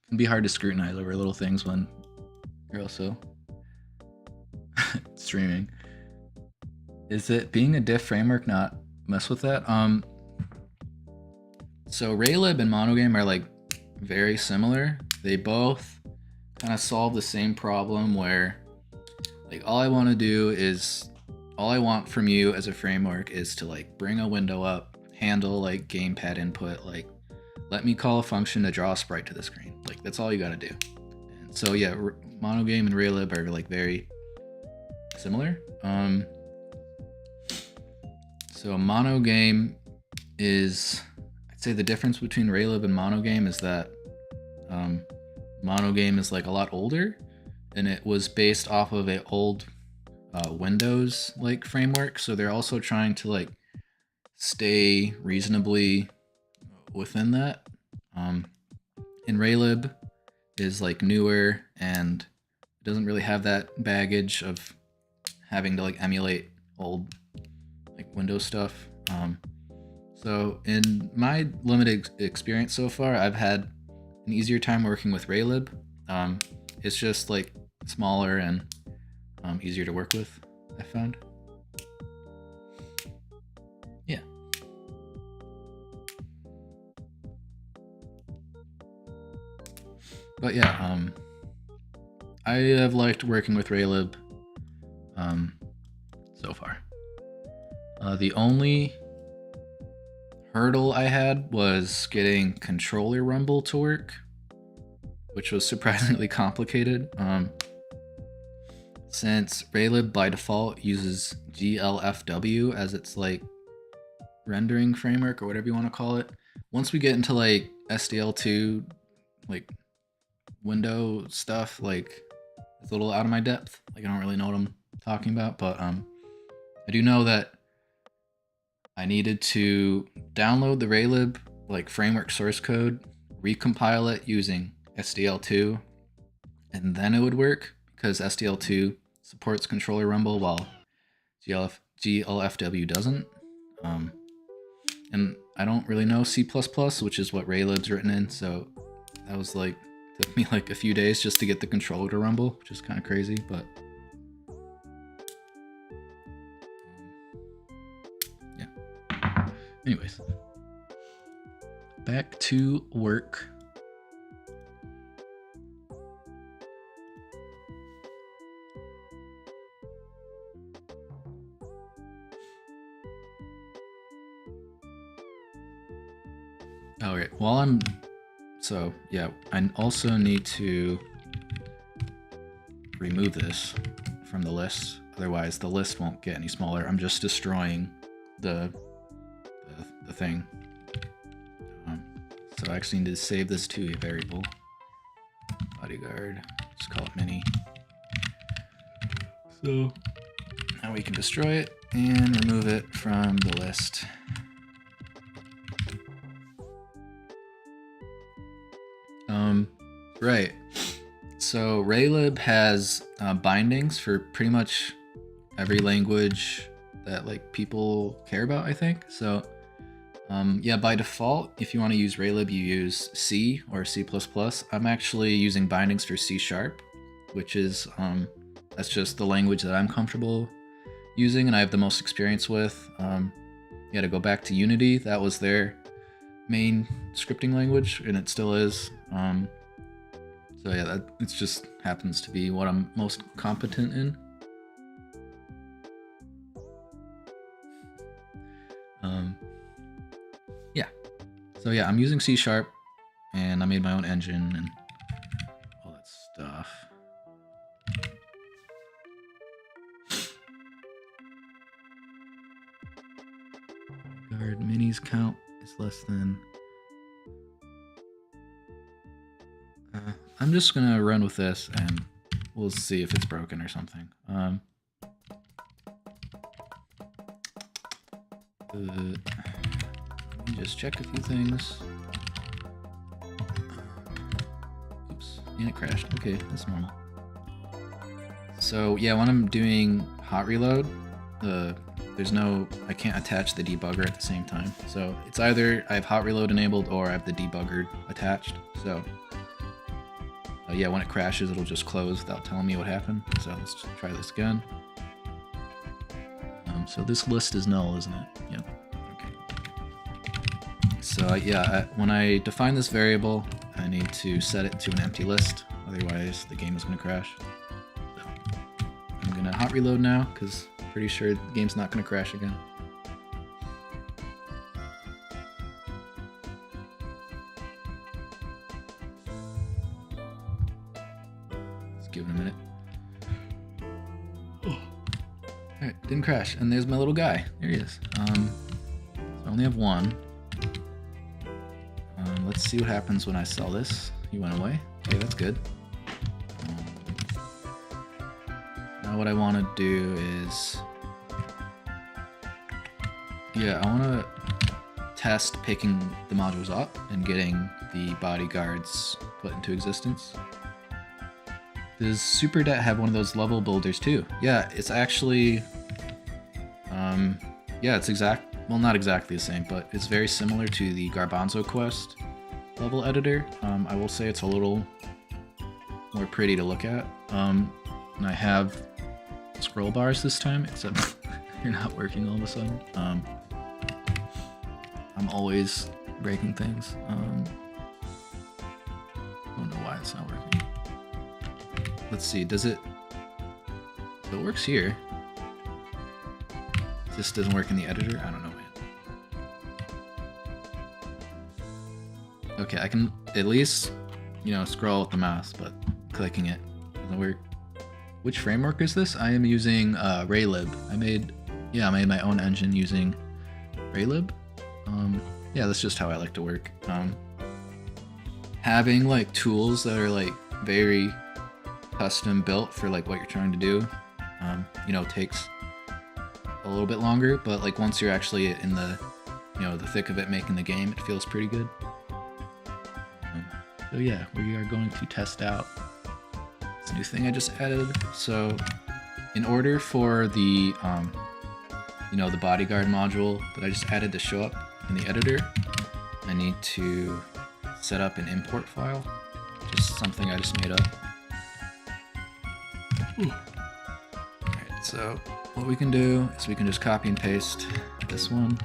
can be hard to scrutinize over little things when you're also streaming. Is it being a diff framework not mess with that? So Raylib and Monogame are like very similar. They both kind of solve the same problem where like all I want from you as a framework is to like bring a window up, handle like gamepad input, like let me call a function to draw a sprite to the screen. Like that's all you got to do. And so yeah, Monogame and Raylib are like very similar. So Monogame is, I'd say the difference between Raylib and Monogame is that Monogame is like a lot older, and it was based off of a old Windows like framework. So they're also trying to like stay reasonably within that. And Raylib is like newer and doesn't really have that baggage of having to like emulate old like Windows stuff. So in my limited experience so far, I've had an easier time working with Raylib. It's just like smaller and easier to work with, I found. Yeah. But yeah, I have liked working with Raylib so far. The only hurdle I had was getting controller rumble to work, which was surprisingly complicated. Since Raylib by default uses GLFW as its like rendering framework or whatever you want to call it, once we get into like SDL2 like window stuff, like it's a little out of my depth. Like I don't really know what I'm talking about, but I do know that I needed to download the Raylib like framework source code recompile it using SDL2, and then it would work, because SDL2 supports controller rumble while GLFW doesn't. And I don't really know C++, which is what raylib's written in, so that was like, took me like a few days just to get the controller to rumble, which is kind of crazy, but yeah. Anyways, back to work. All right, so yeah, I also need to remove this from the list. Otherwise the list won't get any smaller. I'm just destroying the thing. So I actually need to save this to a variable. Bodyguard, just call it mini. So now we can destroy it and remove it from the list. Right. So raylib has bindings for pretty much every language that like people care about, I think. So yeah, by default, if you want to use raylib, you use C or C++. I'm actually using bindings for C#, which is that's just the language that I'm comfortable using and I have the most experience with. Yeah, to go back to Unity, that was their main scripting language, and it still is. So yeah, it just happens to be what I'm most competent in. Yeah. So yeah, I'm using C#, and I made my own engine and all that stuff. Guard minis count is less than. I'm just gonna run with this and we'll see if it's broken or something. Let me just check a few things. Oops, and it crashed. Okay, that's normal. So yeah, when I'm doing hot reload, I can't attach the debugger at the same time. So it's either I have hot reload enabled or I have the debugger attached. So yeah, when it crashes, it'll just close without telling me what happened. So let's try this again. So this list is null, isn't it? Yep. Okay. So yeah, when I define this variable, I need to set it to an empty list. Otherwise, the game is going to crash. So I'm going to hot reload now, because I'm pretty sure the game's not going to crash again. Give it a minute. Oh. Alright, didn't crash. And there's my little guy. There he is. So I only have one. Let's see what happens when I sell this. He went away. Okay, that's good. Now what I want to do is... yeah, I want to test picking the modules up and getting the bodyguards put into existence. Does SuperDet have one of those level builders too? Yeah, it's actually, yeah, it's well, not exactly the same, but it's very similar to the Garbanzo Quest level editor. I will say it's a little more pretty to look at. And I have scroll bars this time, except they're not working all of a sudden. I'm always breaking things. I don't know why it's not working. Let's see, does it... so it works here. It just doesn't work in the editor? I don't know, man. Okay, I can at least, scroll with the mouse, but clicking it doesn't work. Which framework is this? I am using raylib. I made my own engine using raylib. Yeah, that's just how I like to work. Having like tools that are like very custom built for like what you're trying to do, takes a little bit longer, but like once you're actually in the, the thick of it making the game, it feels pretty good. So yeah, we are going to test out this new thing I just added. So in order for the the bodyguard module that I just added to show up in the editor, I need to set up an import file, just something I just made up. Alright, so what we can do is we can just copy and paste this one,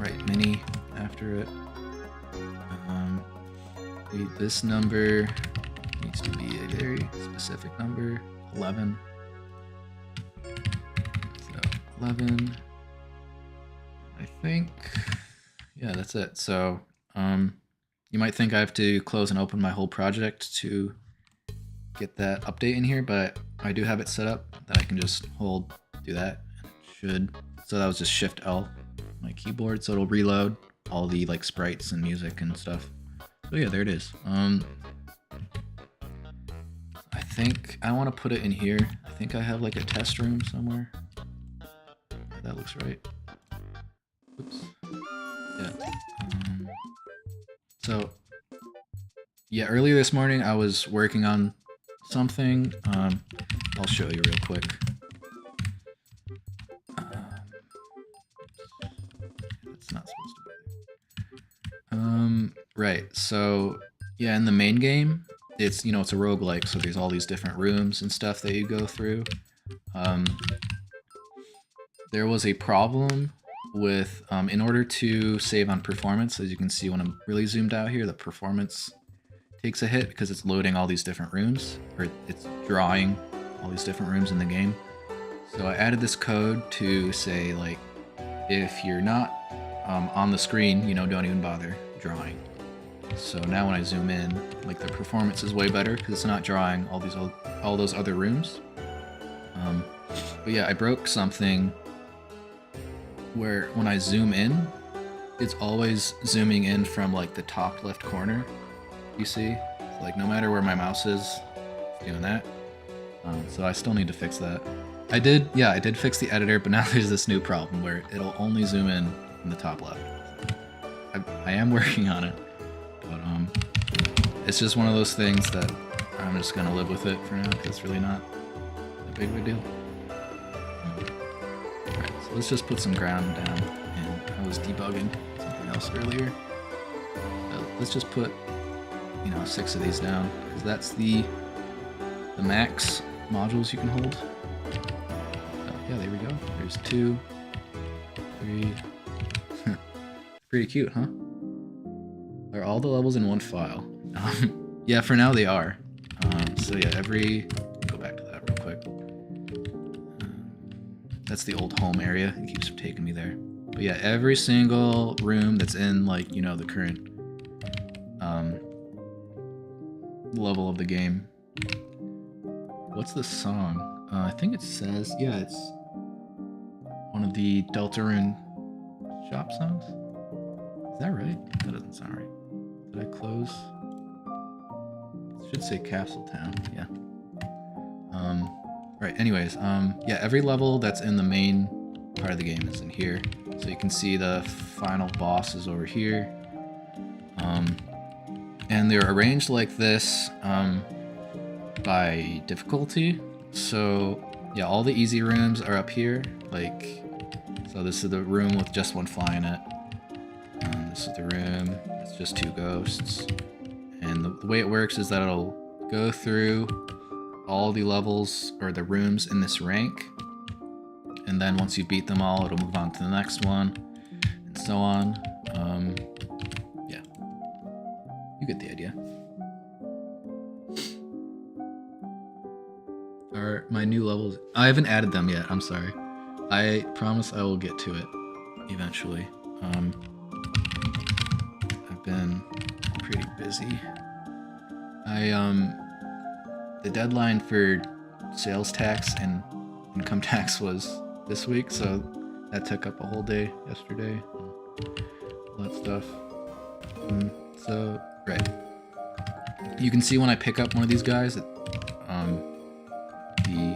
write mini after it. This number needs to be a very specific number, 11. So 11, I think, yeah, that's it. So you might think I have to close and open my whole project to get that update in here, but I do have it set up that I can just do that. So that was just Shift L on my keyboard, so it'll reload all the like sprites and music and stuff. So yeah, there it is. I think I want to put it in here. I think I have like a test room somewhere. That looks right. Oops. Yeah. So yeah, earlier this morning I was working on something. I'll show you real quick. That's not supposed to be there. Right. So yeah, in the main game, it's it's a roguelike, so there's all these different rooms and stuff that you go through. There was a problem with in order to save on performance, as you can see when I'm really zoomed out here, the performance takes a hit because it's loading all these different rooms, or it's drawing all these different rooms in the game. So I added this code to say, like, if you're not on the screen, don't even bother drawing. So now when I zoom in, like, the performance is way better because it's not drawing all those other rooms. But yeah, I broke something where when I zoom in, it's always zooming in from like the top left corner. You see, like no matter where my mouse is, it's doing that. So I still need to fix that. I did fix the editor, but now there's this new problem where it'll only zoom in from the top left. I am working on it, but it's just one of those things that I'm just gonna live with it for now because it's really not a big deal. Alright, so let's just put some ground down, and I was debugging something else earlier. Let's just put 6 of these down, because that's the max modules you can hold. Yeah, there we go. There's 2, 3. Pretty cute, huh? Are all the levels in one file? Yeah, for now they are. So yeah, go back to that real quick. That's the old home area. It keeps taking me there. But yeah, every single room that's in like, the current level of the game. What's the song? I think it says, yeah, it's one of the Deltarune shop songs. Is that right? That doesn't sound right. Did I close? It should say Castle Town, yeah. Right, anyways, yeah, every level that's in the main part of the game is in here. So you can see the final boss is over here. And they're arranged like this by difficulty. So yeah, all the easy rooms are up here. Like, so this is the room with just one fly in it. This is the room, it's just 2 ghosts. And the way it works is that it'll go through all the levels or the rooms in this rank. And then once you beat them all, it'll move on to the next one, and so on. Yeah, you get the idea. Are my new levels? I haven't added them yet, I'm sorry. I promise I will get to it eventually. I've been pretty busy. The deadline for sales tax and income tax was this week, so that took up a whole day yesterday, all that stuff. So, right. You can see when I pick up one of these guys, the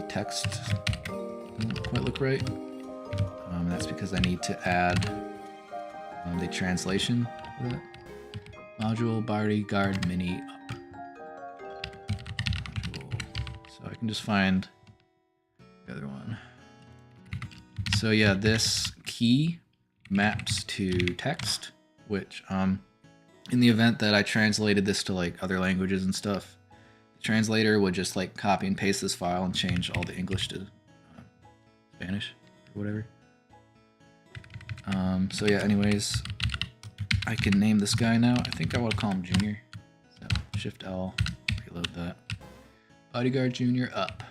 text doesn't quite look right. That's because I need to add the translation for that. Module bodyguard mini up. Module. So I can just find the other one. So yeah, this key maps to text, which in the event that I translated this to like other languages and stuff, the translator would just like copy and paste this file and change all the English to Spanish or whatever. So yeah, anyways, I can name this guy now. I think I want to call him Junior. So Shift L, reload that. Bodyguard Junior up.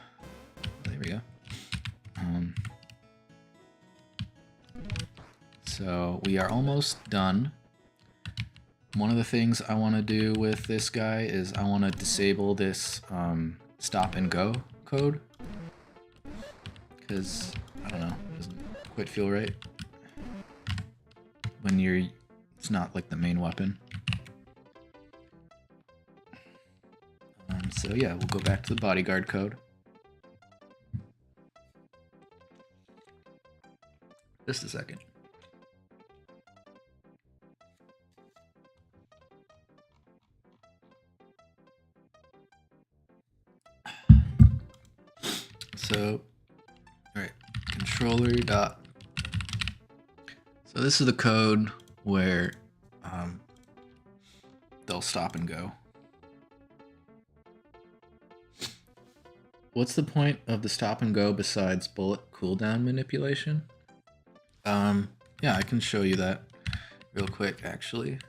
There we go. So we are almost done. One of the things I want to do with this guy is I want to disable this stop and go code, because I don't know, it doesn't quite feel right when it's not like the main weapon. So yeah, we'll go back to the bodyguard code. Just a second. So, all right, controller dot. So this is the code where they'll stop and go. What's the point of the stop and go besides bullet cooldown manipulation? Yeah, I can show you that real quick, actually.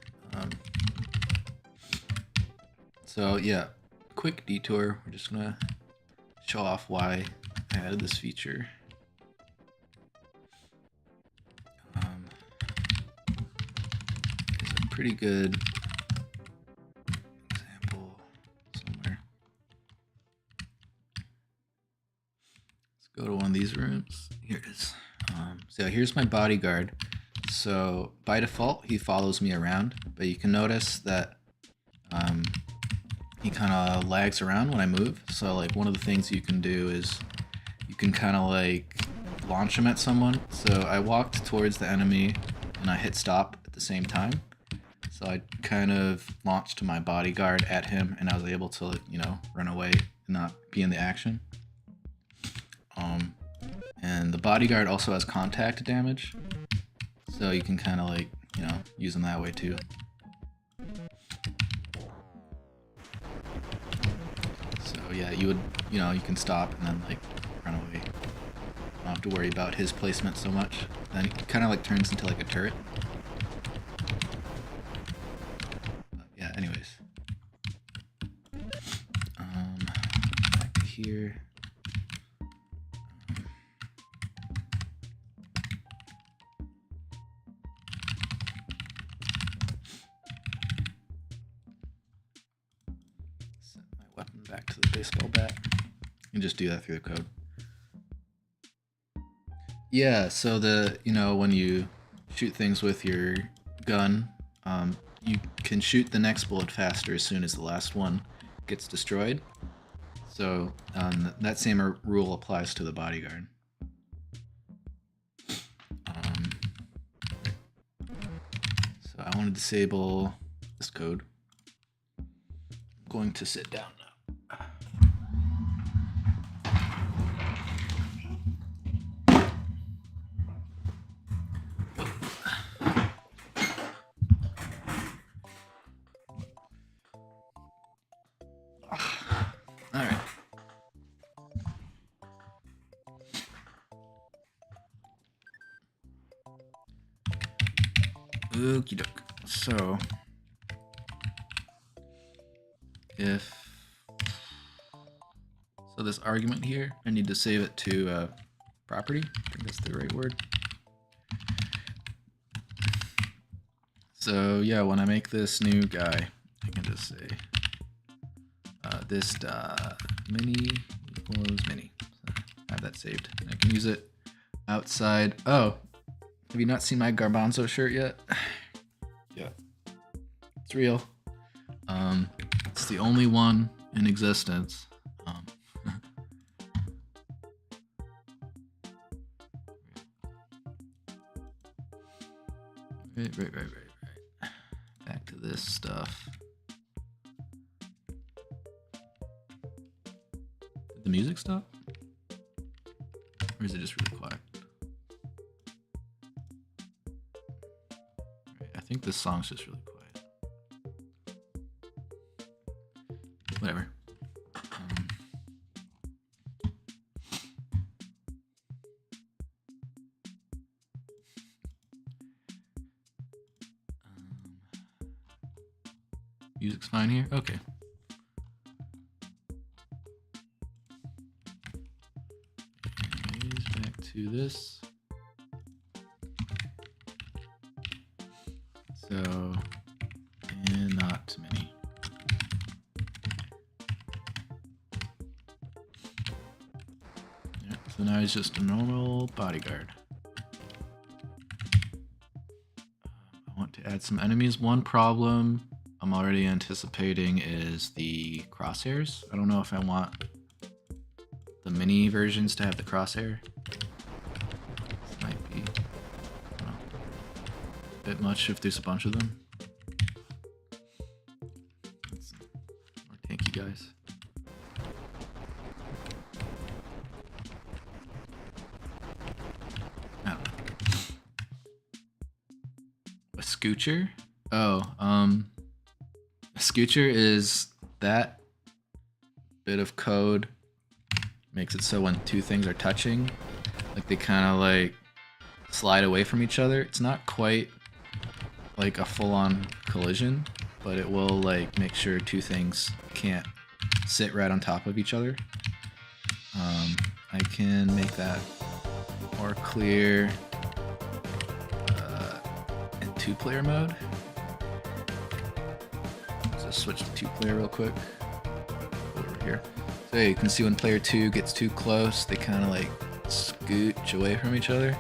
So yeah, quick detour. We're just gonna show off why I added this feature. It's a pretty good example somewhere. Let's go to one of these rooms. Here it is. So here's my bodyguard. So by default, he follows me around, but you can notice that he kind of lags around when I move. So like one of the things you can do is you can kind of like launch him at someone. So I walked towards the enemy and I hit stop at the same time. So I kind of launched my bodyguard at him and I was able to, you know, run away and not be in the action. And the bodyguard also has contact damage. So you can kind of like, you know, use them that way too. So yeah, you would, you know, you can stop and then like run away. Don't have to worry about his placement so much. Then it kind of like turns into like a turret. But yeah, anyways. Back to here. Back to the baseball bat. You can just do that through the code. Yeah, so you know, when you shoot things with your gun, you can shoot the next bullet faster as soon as the last one gets destroyed. So that same rule applies to the bodyguard. So I want to disable this code. I'm going to sit down now. Alright. Okie doke. So, this argument here, I need to save it to property. I think that's the right word. So yeah, when I make this new guy, I can just say this mini equals mini. So I have that saved. I can use it outside. Oh, have you not seen my Garbanzo shirt yet? Yeah, it's real. It's the only one in existence. Right. Back to this stuff. Did the music stop? Or is it just really quiet? Right, I think this song's just really quiet. Whatever. Music's fine here? Okay. Anyways, back to this. So, and not too many. Yeah, so now he's just a normal bodyguard. I want to add some enemies. One problem I'm already anticipating is the crosshairs. I don't know if I want the mini versions to have the crosshair. This might be, I don't know, a bit much if there's a bunch of them. Thank you guys. I don't know. A scoocher? Oh, a scoocher is that bit of code makes it so when two things are touching, like they kind of like slide away from each other. It's not quite like a full-on collision, but it will like make sure two things can't sit right on top of each other. I can make that more clear in two-player mode. Switch to two-player real quick. Over here. So yeah, you can see when player 2 gets too close, they kind of like scooch away from each other.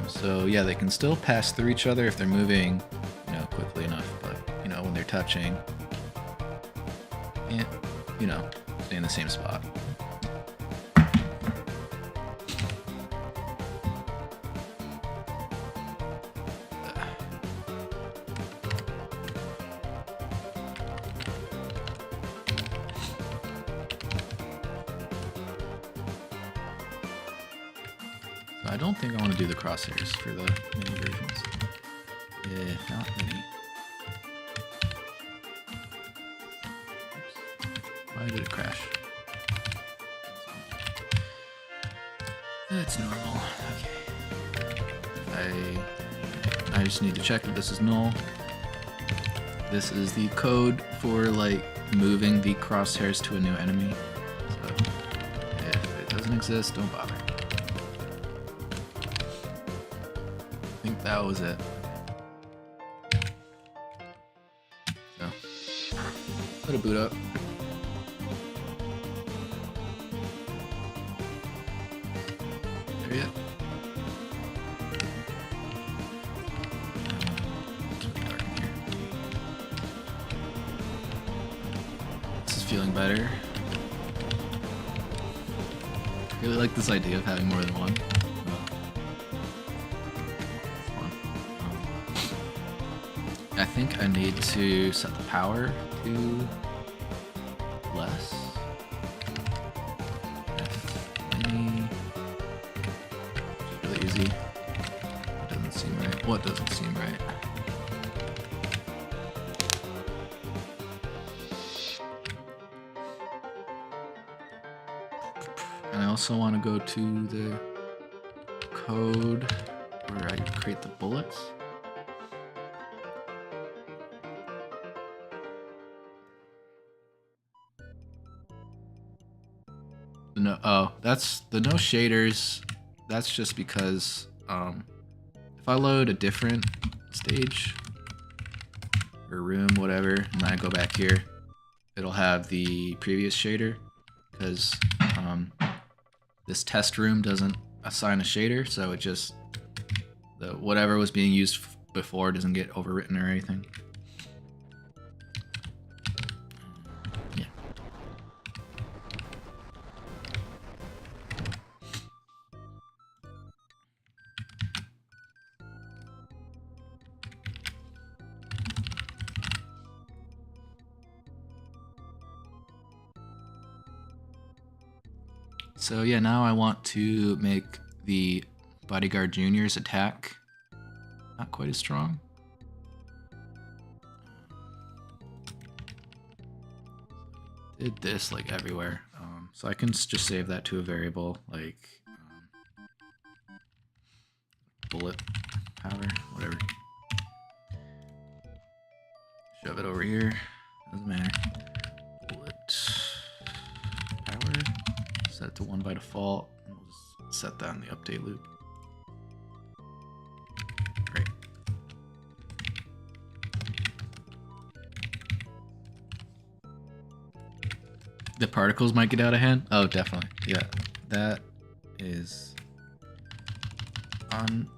So yeah, they can still pass through each other if they're moving, you know, quickly enough. But you know, when they're touching, can't, you know, stay in the same spot. I don't think I want to do the crosshairs for the mini versions. Yeah, not many. Oops. Why did it crash? That's normal. Okay. I just need to check that this is null. This is the code for like moving the crosshairs to a new enemy. So if it doesn't exist, don't bother. I think that was it. So, let it boot up. There yet? It's really dark in here. This is feeling better. I really like this idea of having more than one. I think I need to set the power to less. It's really easy. It doesn't seem right. What doesn't seem right? And I also want to go to the code where I create the bullets. No, oh, that's the no shaders. That's just because if I load a different stage or room, whatever, and then I go back here, it'll have the previous shader because this test room doesn't assign a shader, so it just whatever was being used before doesn't get overwritten or anything. So yeah, now I want to make the Bodyguard Junior's attack not quite as strong. Did this like everywhere, so I can just save that to a variable like bullet power, whatever. Shove it over here, doesn't matter. Bullet power, set it to 1 by default, and we'll just set that in the update loop. Great. The particles might get out of hand? Oh, definitely. Yeah, that is on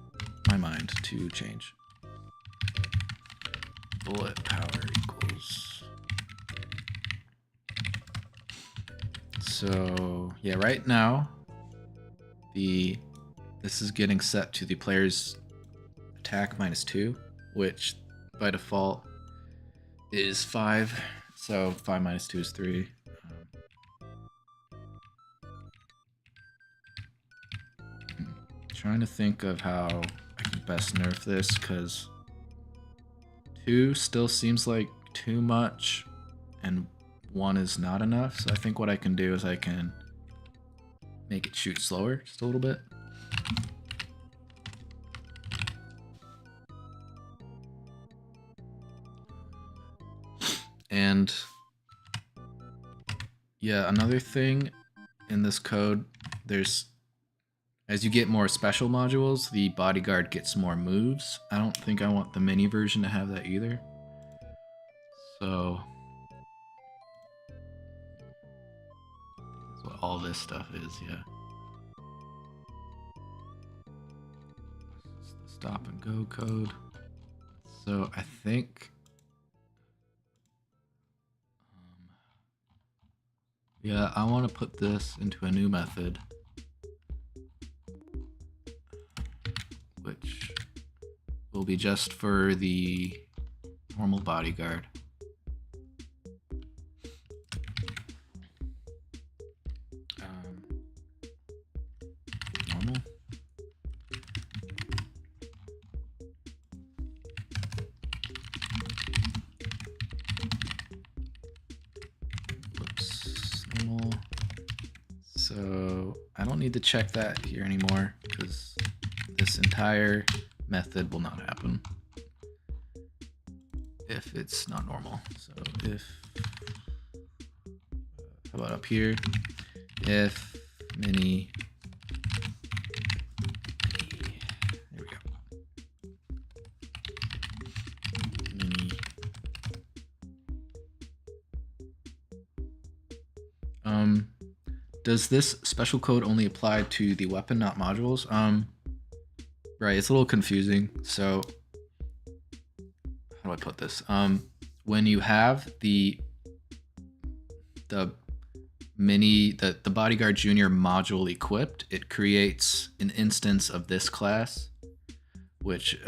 my mind to change. Bullet power equals. So yeah, right now this is getting set to the player's attack -2, which by default is 5. So 5 minus 2 is 3. Trying to think of how I can best nerf this, because 2 still seems like too much and 1 is not enough. So I think what I can do is I can make it shoot slower just a little bit. And yeah, another thing in this code, as you get more special modules, the bodyguard gets more moves. I don't think I want the mini version to have that either. So that's what all this stuff is, yeah. This is the stop and go code. So I think yeah, I want to put this into a new method, which will be just for the normal bodyguard. Normal. Whoops, normal. So I don't need to check that here anymore, because this entire method will not happen if it's not normal. So if, how about up here, if mini, there we go, mini, does this special code only apply to the weapon, not modules? Right, it's a little confusing. So how do I put this? When you have the bodyguard junior module equipped, it creates an instance of this class, which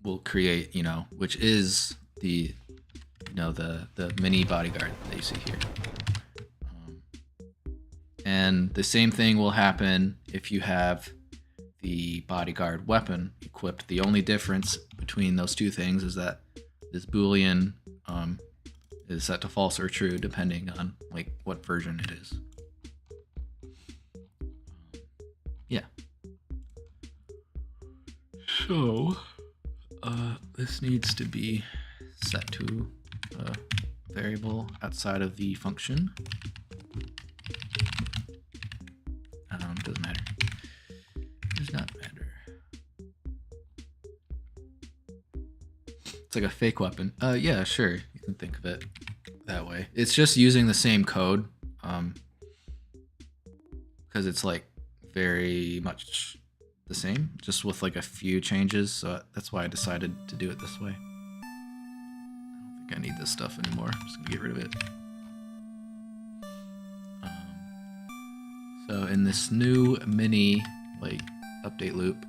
will create, which is the mini bodyguard that you see here. And the same thing will happen if you have the bodyguard weapon equipped. The only difference between those two things is that this boolean is set to false or true depending on like what version it is. Yeah. So this needs to be set to a variable outside of the function. Doesn't matter. Does not matter. It's like a fake weapon. Yeah, sure. You can think of it that way. It's just using the same code, because it's like very much the same, just with like a few changes. So that's why I decided to do it this way. I don't think I need this stuff anymore. I'm just gonna get rid of it. So in this new mini like update loop,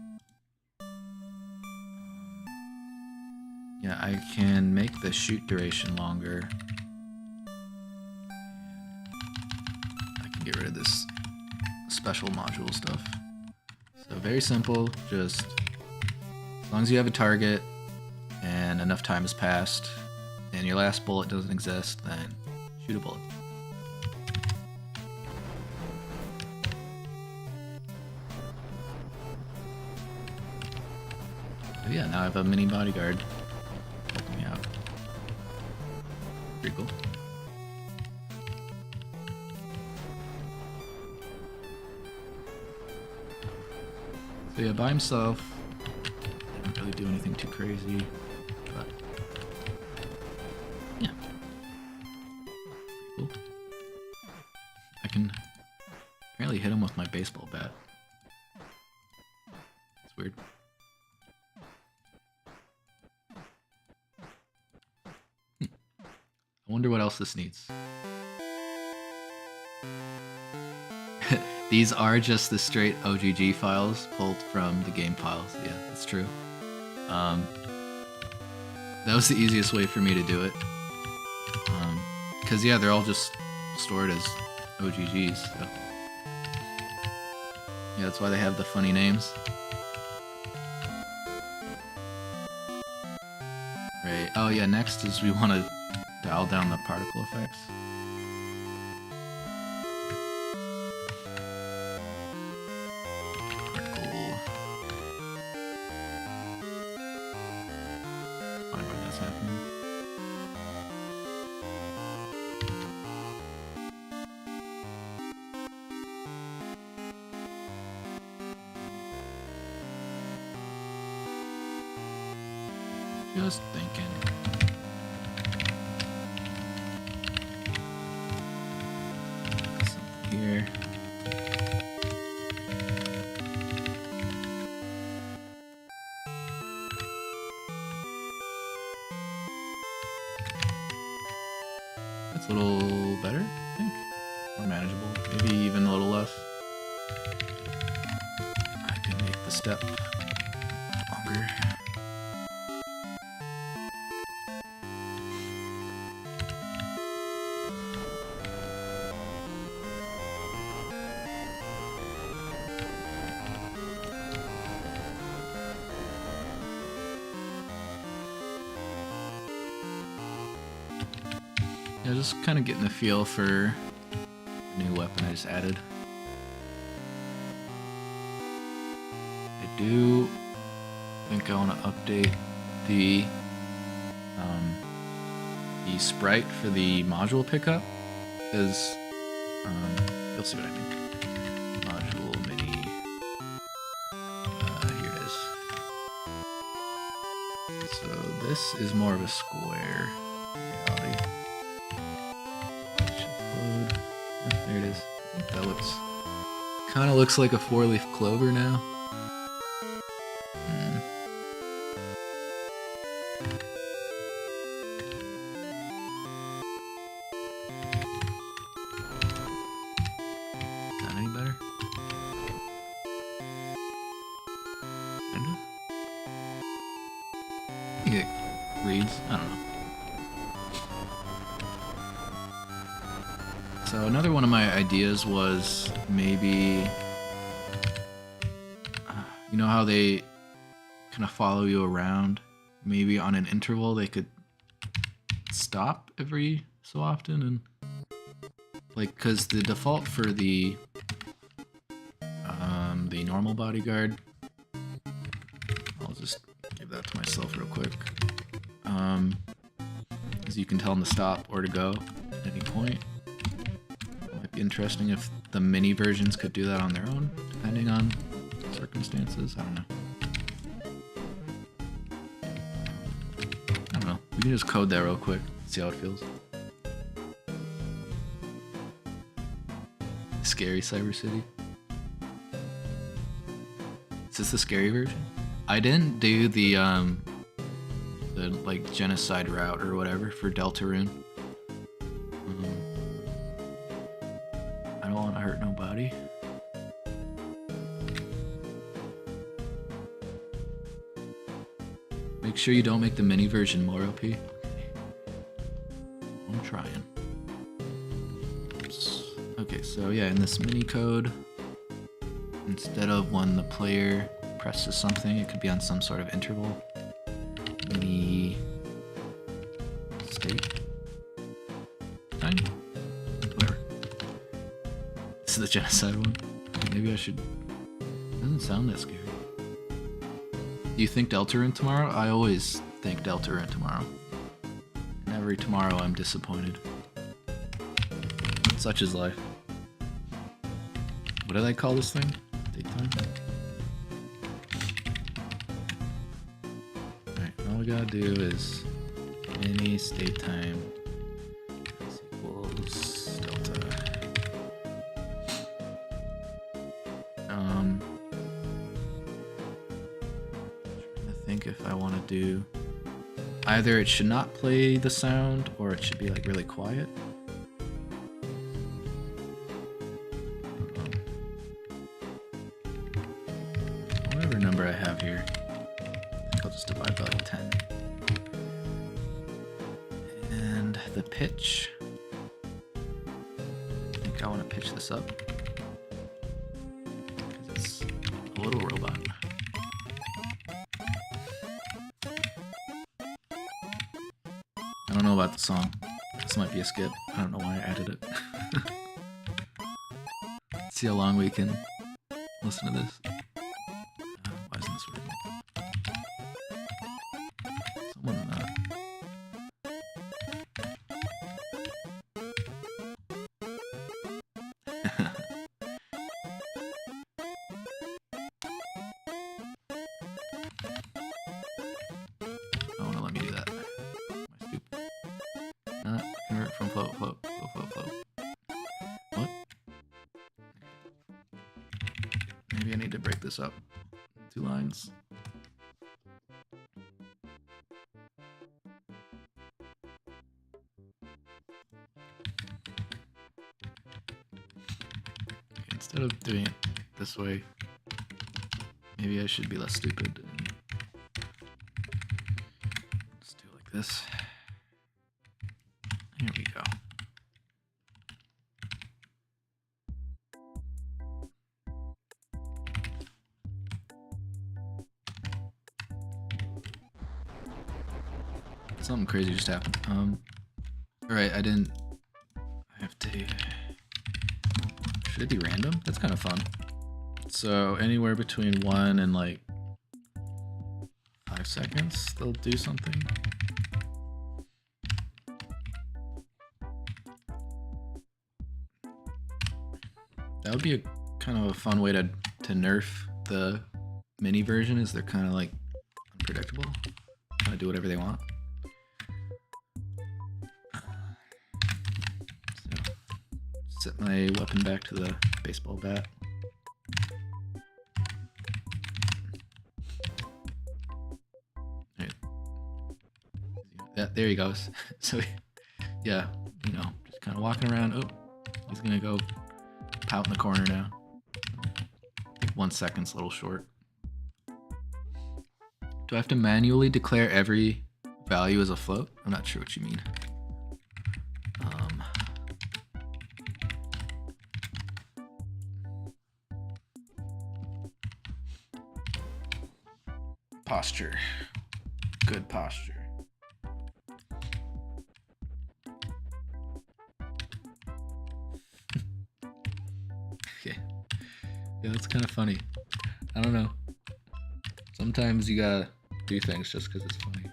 yeah, I can make the shoot duration longer. I rid of this special module stuff. So very simple, just as long as you have a target and enough time has passed and your last bullet doesn't exist, then shoot a bullet. So yeah, now I have a mini bodyguard helping me out. Pretty cool. So yeah, by himself, didn't really do anything too crazy, but yeah, pretty cool. I can apparently hit him with my baseball bat. It's weird. I wonder what else this needs. These are just the straight OGG files pulled from the game files. Yeah, that's true. That was the easiest way for me to do it. Because yeah, they're all just stored as OGGs. So. Yeah, that's why they have the funny names. Right. Oh yeah, next is we want to dial down the particle effects. Just thinking. Something here. That's a little better, I think. More manageable. Maybe even a little less. I can make the step longer. Yeah, just kind of getting a feel for the new weapon I just added. I do think I want to update the sprite for the module pickup, because you'll see what I mean. Module mini. Here it is. So this is more of a square reality. There it is. That looks kind of looks like a 4-leaf clover now. Is that any better? Kinda. I think it reads. I don't know. So another one of my ideas was maybe, you know how they kind of follow you around? Maybe on an interval they could stop every so often, and like, cause the default for the normal bodyguard, I'll just give that to myself real quick. As you can tell him to stop or to go at any point. Be interesting if the mini versions could do that on their own, depending on circumstances. I don't know. We can just code that real quick, see how it feels. Scary Cyber City. Is this the scary version? I didn't do the like genocide route or whatever for Deltarune. I don't want to hurt nobody. Make sure you don't make the mini version more OP. I'm trying. Oops. Okay, so yeah, in this mini code, instead of when the player presses something, it could be on some sort of interval. Mini state time? Whatever. This is the genocide one. Maybe I should... It doesn't sound that scary. Do you think Deltarune tomorrow? I always think Deltarune tomorrow. And every tomorrow I'm disappointed. But such is life. What did I call this thing? Date time? Alright, all we gotta do is any state time equals delta. I think if I want to do either it should not play the sound or it should be like really quiet. Whatever number I have here, I think I'll just divide by like 10. And the pitch, I think I want to pitch this up because it's a little robot. I don't know about the song. This might be a skip. I don't know why I added it. Let's see how long we can listen to this. Why isn't this working? Someone, Oh, wanna let me do that. Am I stupid? Not convert from float. What? Maybe I need to break this up in 2 lines. Instead of doing it this way, maybe I should be less stupid and just do it like this. Here we go. Something crazy just happened. Alright, I have to... Should it be random? That's kind of fun. So anywhere between 1 and like 5 seconds, they'll do something. That would be a kind of a fun way to nerf the mini version, is they're kind of like unpredictable. Kind of do whatever they want. So, set my weapon back to the baseball bat. Right. Yeah, there he goes. So, yeah, you know, just kind of walking around. Oh, he's gonna go out in the corner now. I think 1 second's a little short. Do I have to manually declare every value as a float? I'm not sure what you mean. Posture. Good posture. Okay. Yeah, that's kind of funny. I don't know. Sometimes you gotta do things just because it's funny.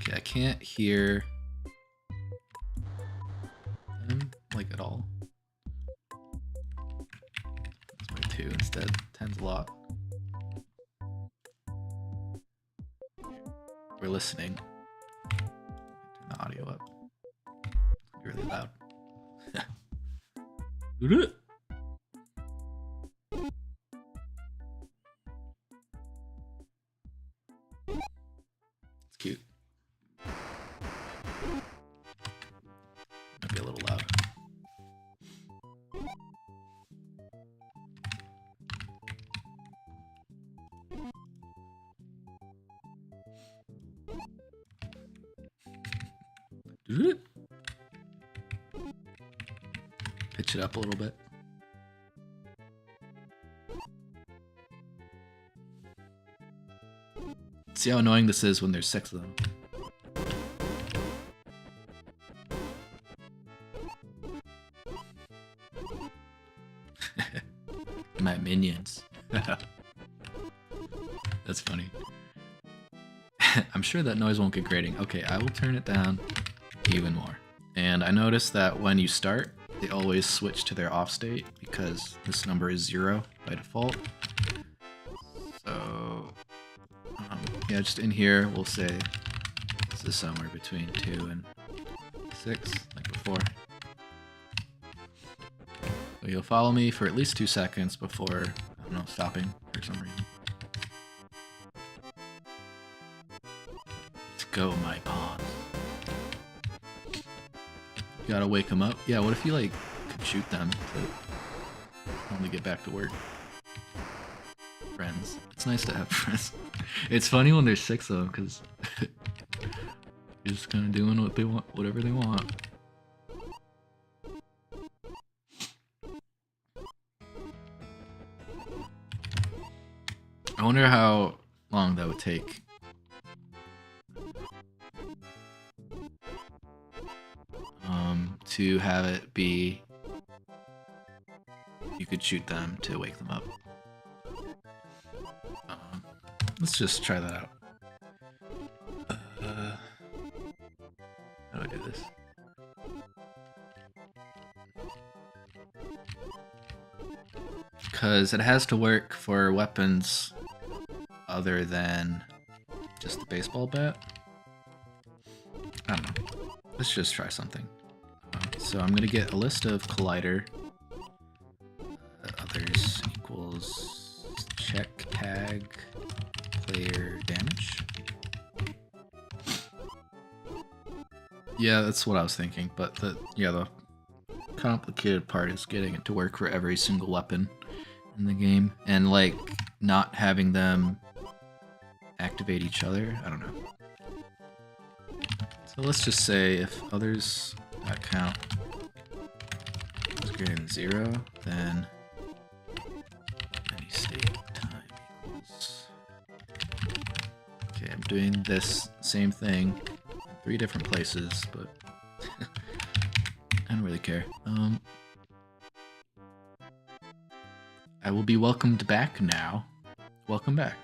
Okay, I can't hear them, like, at all. Let's make 2 instead. 10's a lot. We're listening. Turn the audio up. It's really loud. It's cute. Might be a little loud. Pitch it up a little bit. See how annoying this is when there's 6 of them. My minions. That's funny. I'm sure that noise won't get grating. Okay, I will turn it down even more. And I noticed that when you start, they always switch to their off state because this number is 0 by default. So, yeah, just in here, we'll say this is somewhere between 2 and 6, like before. So you'll follow me for at least 2 seconds before, I don't know, stopping for some reason. Let's go, my pawns. You gotta wake them up. Yeah, what if you, like, could shoot them to only get back to work? Friends. It's nice to have friends. It's funny when there's 6 of them, because you're just kind of doing what they want, whatever they want. I wonder how long that would take. To have it be, you could shoot them to wake them up. Let's just try that out. How do I do this? Because it has to work for weapons other than just the baseball bat. I don't know. Let's just try something. So I'm gonna get a list of collider. Others equals check tag player damage. Yeah, that's what I was thinking, but the complicated part is getting it to work for every single weapon in the game and like not having them activate each other. I don't know. So let's just say if others count is greater than 0, then any state time equals. Okay, I'm doing this same thing in 3 different places, but I don't really care. I will be welcomed back now. Welcome back.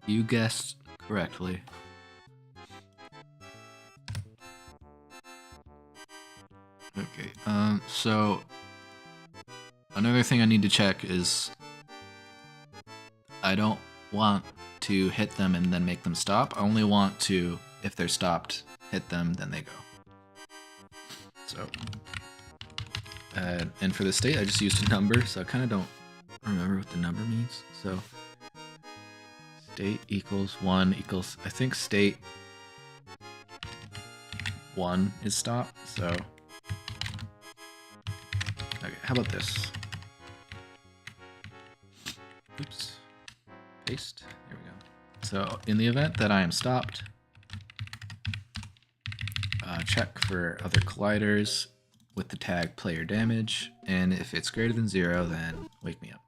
You guessed correctly. Okay, so another thing I need to check is I don't want to hit them and then make them stop. I only want to, if they're stopped, hit them, then they go. So, and for the state, I just used a number, so I kind of don't remember what the number means. So, state equals 1 equals, I think state 1 is stop, so. Okay, how about this? Oops. Paste. There we go. So, in the event that I am stopped, check for other colliders with the tag player damage, and if it's greater than 0, then wake me up.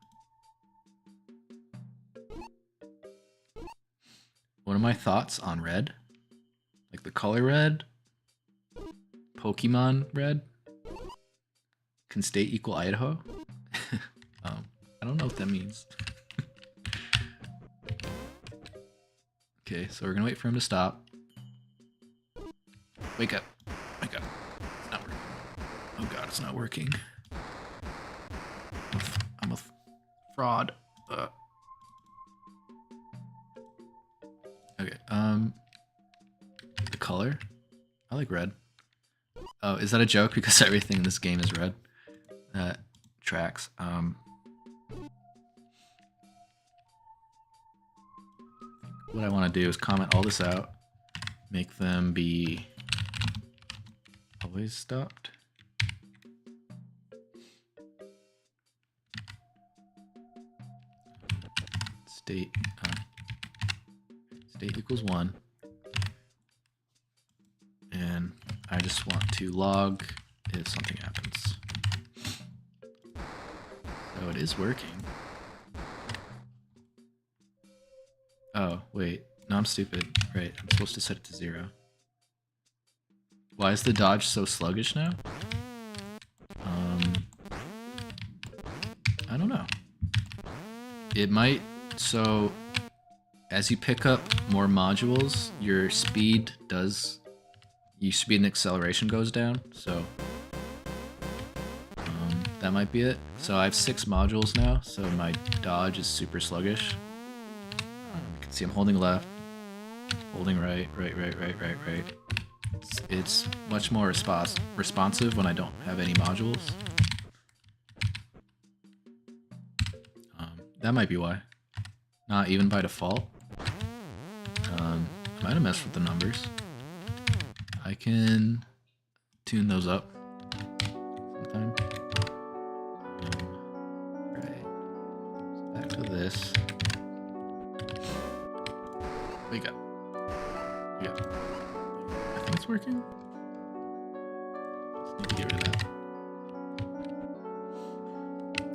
What are my thoughts on red? Like the color red? Pokemon red? Can state equal Idaho? I don't know what that means. Okay, so we're gonna wait for him to stop. Wake up. Wake up. It's not working. Oh god, it's not working. I'm a fraud. Okay, the color? I like red. Oh, is that a joke? Because everything in this game is red. That tracks. What I want to do is comment all this out. Make them be always stopped. State equals 1. And I just want to log if something happens. So it is working. Oh, wait. No, I'm stupid. Right, I'm supposed to set it to 0. Why is the dodge so sluggish now? I don't know. It might... So, as you pick up more modules, your speed does... Your speed and acceleration goes down, so... that might be it. So I have 6 modules now, so my dodge is super sluggish. You can see I'm holding left, holding right. It's much more responsive when I don't have any modules. That might be why. Not even by default. I might have messed with the numbers. I can tune those up sometime. Right. So back to this. We got. I think it's working. Just need to get rid of that.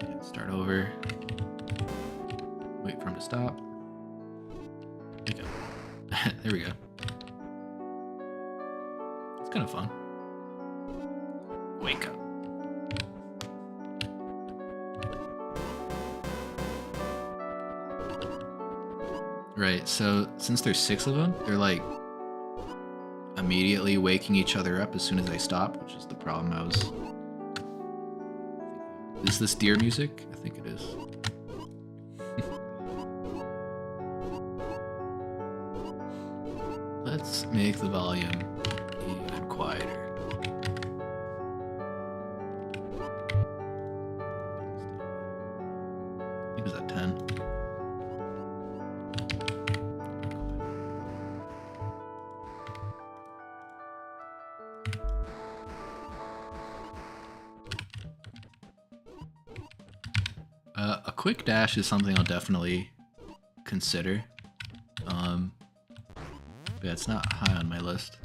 And start over. Wait for him to stop. There we go. There we go. It's kind of fun. Wake up. Right, so since there's 6 of them, they're like immediately waking each other up as soon as they stop, which is the problem I was... Is this deer music? I think it is. Let's make the volume even quieter. I think it was at 10. A quick dash is something I'll definitely consider. But it's not high on my list.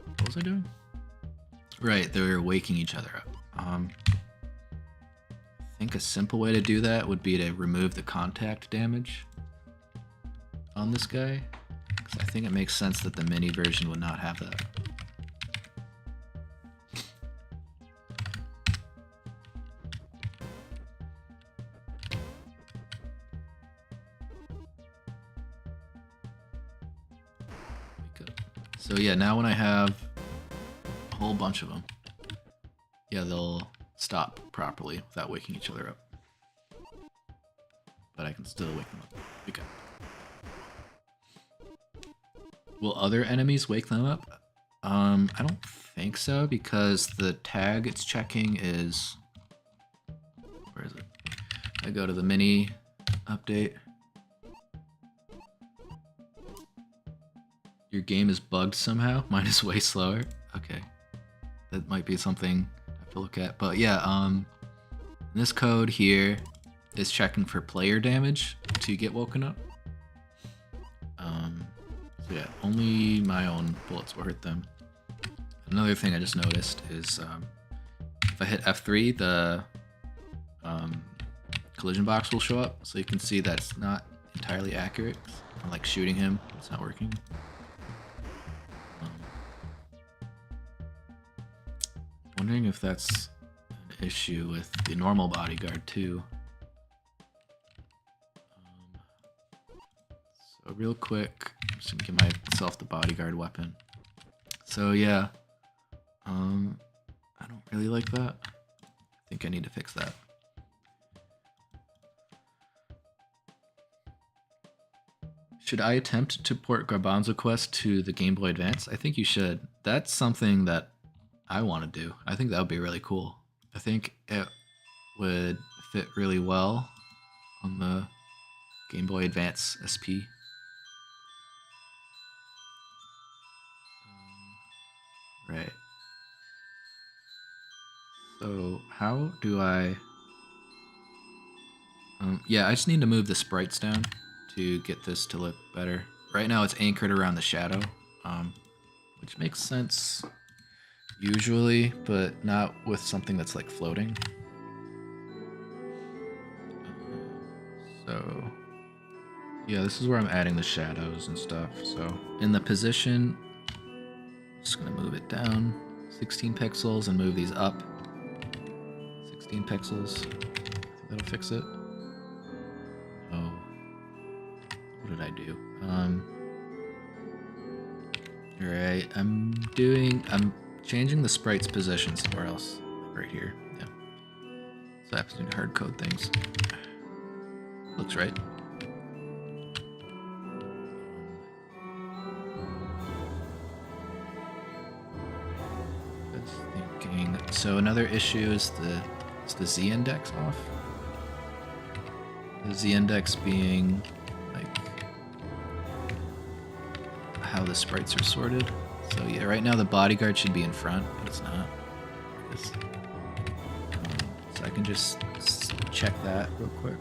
What was I doing? Right, they were waking each other up. I think a simple way to do that would be to remove the contact damage on this guy, because I think it makes sense that the mini version would not have that. So yeah, now when I have a whole bunch of them, yeah, they'll stop properly without waking each other up. But I can still wake them up. Okay. Will other enemies wake them up? I don't think so, because the tag it's checking is... Where is it? I go to the mini update. Your game is bugged somehow. Mine is way slower. Okay. That might be something I have to look at. But yeah, this code here is checking for player damage to get woken up. So yeah, only my own bullets will hurt them. Another thing I just noticed is if I hit F3, the collision box will show up. So you can see that it's not entirely accurate. I'm like shooting him, it's not working. Wondering if that's an issue with the normal bodyguard too. So real quick, I'm just gonna give myself the bodyguard weapon. So yeah, I don't really like that. I think I need to fix that. Should I attempt to port Garbanzo Quest to the Game Boy Advance? I think you should. That's something that I want to do. I think that would be really cool. I think it would fit really well on the Game Boy Advance SP. Right. So how do I... yeah, I just need to move the sprites down to get this to look better. Right now it's anchored around the shadow, which makes sense usually, but not with something that's like floating. So yeah, this is where I'm adding the shadows and stuff. So in the position, I'm just gonna move it down 16 pixels and move these up 16 pixels. I think that'll fix it. Oh, what did I do? Alright, I'm changing the sprite's position somewhere else. Like right here, yeah. So I have to do hard code things. Looks right. That's thinking. So another issue is the Z index off. The Z index being like how the sprites are sorted. So yeah, right now the bodyguard should be in front, but it's not. So I can just check that real quick.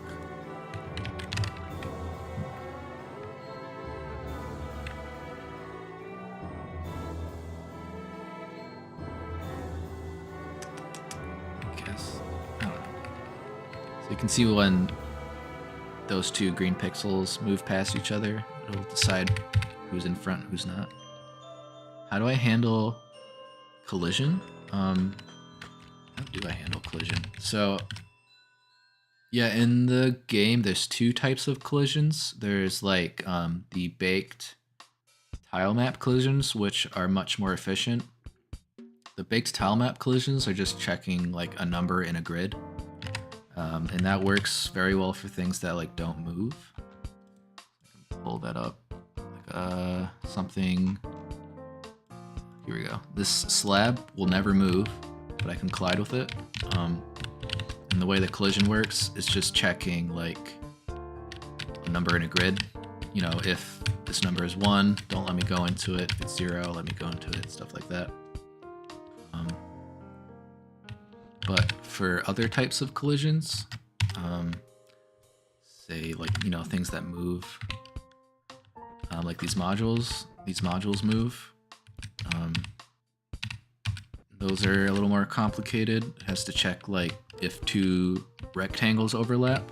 So you can see when those two green pixels move past each other, it'll decide who's in front, who's not. How do I handle collision? How do I handle collision? So yeah, in the game, there's two types of collisions. There's like the baked tile map collisions, which are much more efficient. The baked tile map collisions are just checking like a number in a grid. And that works very well for things that like don't move. I can pull that up. Like something. Here we go. This slab will never move, but I can collide with it. And the way the collision works is just checking like a number in a grid. You know, if this number is 1, don't let me go into it. If it's 0, let me go into it. Stuff like that. But for other types of collisions, say like, you know, things that move, like these modules move. Those are a little more complicated. It has to check like if two rectangles overlap.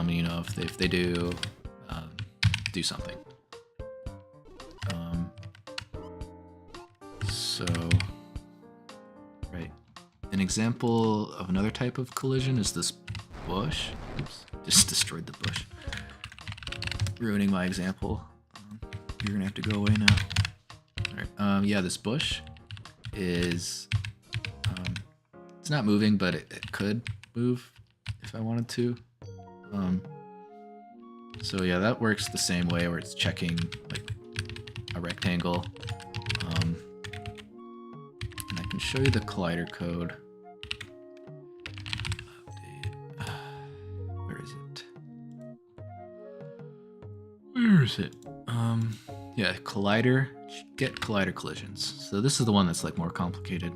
You know, if they do, do something. So, right. An example of another type of collision is this bush. Oops, just destroyed the bush. Ruining my example. You're gonna have to go away now. Alright, yeah, this bush is, it's not moving, but it could move if I wanted to. So yeah, that works the same way where it's checking like a rectangle. And I can show you the collider code. Where is it? Where is it? Yeah, collider, get collider collisions. So this is the one that's like more complicated.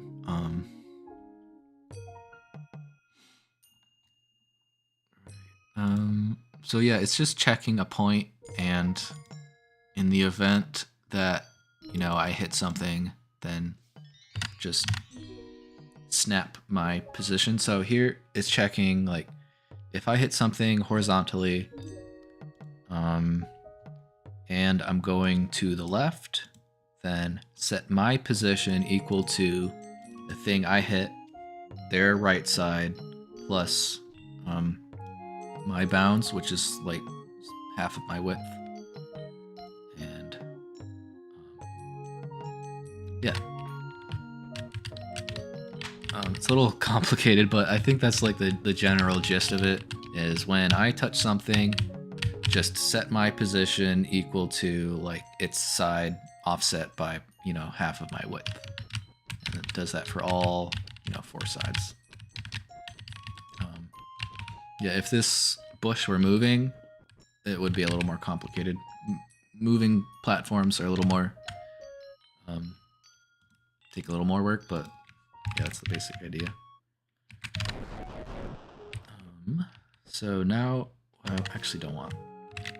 So yeah, it's just checking a point, and in the event that, you know, I hit something, then just snap my position. So here it's checking like if I hit something horizontally, and I'm going to the left, then set my position equal to the thing I hit, their right side, plus my bounds, which is like half of my width. And yeah. It's a little complicated, but I think that's like the general gist of it, is when I touch something, just set my position equal to like its side offset by, you know, half of my width. And it does that for all, you know, 4 sides. Yeah, if this bush were moving, it would be a little more complicated. Moving platforms are a little more, take a little more work, but yeah, that's the basic idea. So now, I actually don't want the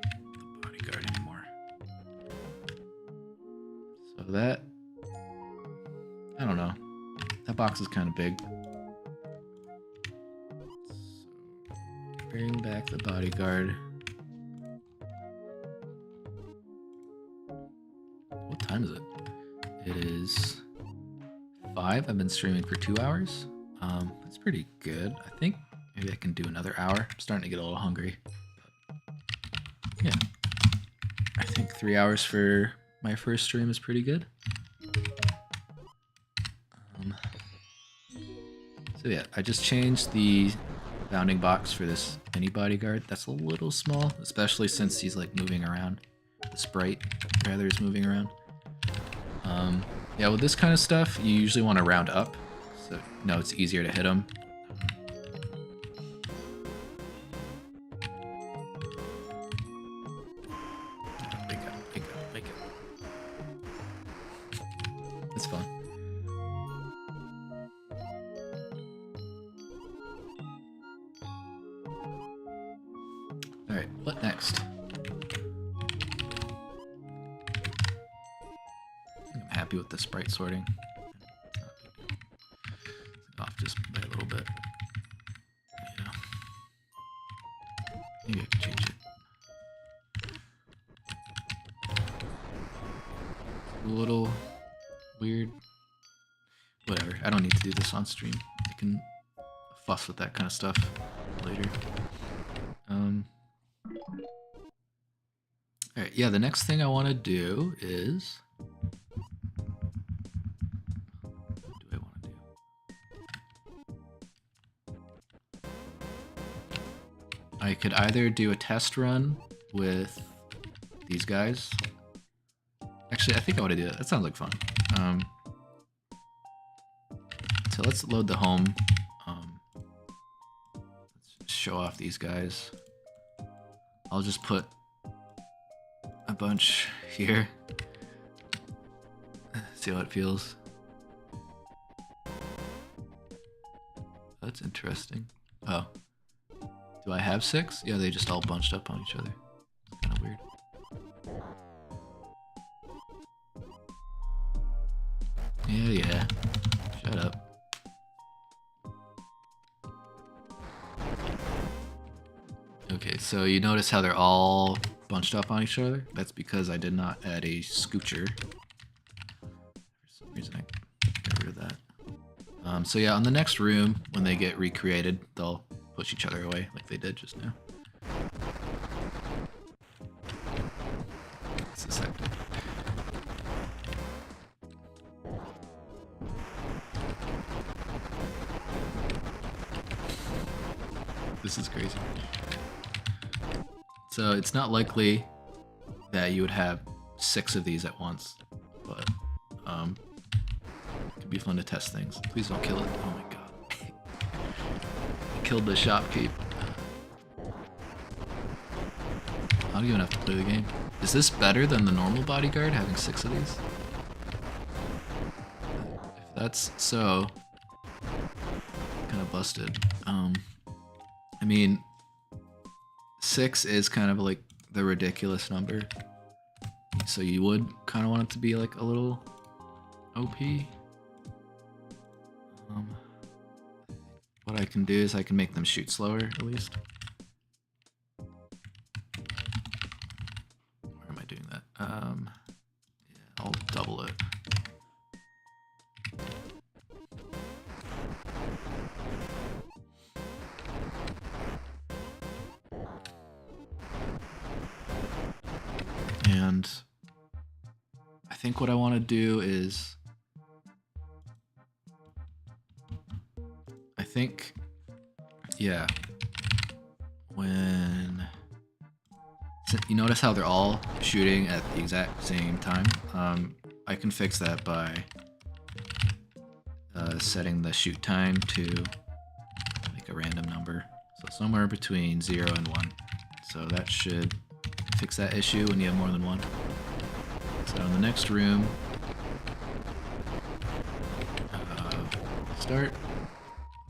bodyguard anymore. So that, I don't know. That box is kind of big. So, bring back the bodyguard. What time is it? It is 5. I've been streaming for 2 hours. That's pretty good. I think maybe I can do another hour. I'm starting to get a little hungry. But yeah. I think 3 hours for my first stream is pretty good. So yeah, I just changed the bounding box for this mini bodyguard. That's a little small, especially since he's like moving around. The sprite rather is moving around. Yeah, with this kind of stuff, you usually want to round up, so no, it's easier to hit him. Wake up. It's fun. All right, what next? Happy with the sprite sorting. Off just by a little bit. Yeah. Maybe I can change it. A little weird. Whatever. I don't need to do this on stream. I can fuss with that kind of stuff later. Alright, yeah, the next thing I want to do is... I could either do a test run with these guys. Actually, I think I want to do that. That sounds like fun. So let's load the home. Let's show off these guys. I'll just put a bunch here. See how it feels. That's interesting. Oh. Do I have 6? Yeah, they just all bunched up on each other. It's kind of weird. Yeah. Shut up. Okay, so you notice how they're all bunched up on each other? That's because I did not add a scoocher. For some reason I got rid of that. So yeah, on the next room, when they get recreated, they'll push each other away like they did just now. It's a second. This is crazy. So it's not likely that you would have 6 of these at once, but it could be fun to test things. Please don't kill it. Oh my god. Killed the shopkeep. I don't even have to play the game. Is this better than the normal bodyguard, having 6 of these? If that's so, kind of busted. I mean, 6 is kind of like the ridiculous number. So you would kind of want it to be like a little OP. What I can do is I can make them shoot slower, at least. Where am I doing that? Yeah, I'll double it. And I think what I want to do is... I think, yeah, when you notice how they're all shooting at the exact same time, I can fix that by setting the shoot time to like a random number, so somewhere between 0 and 1. So that should fix that issue when you have more than one. So in the next room, start.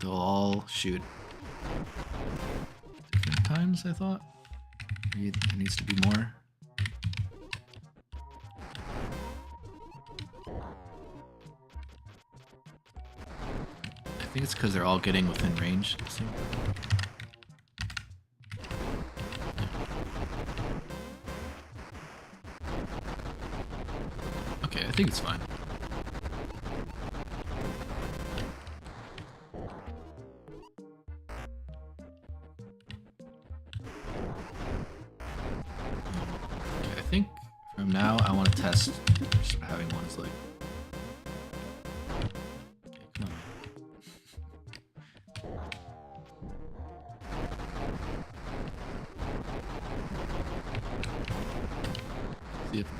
They'll all shoot different times, I thought. Maybe there needs to be more. think it's because they're all getting within range. Okay, I think it's fine. Okay, I think from now I want to test just having one is like. Okay, come on.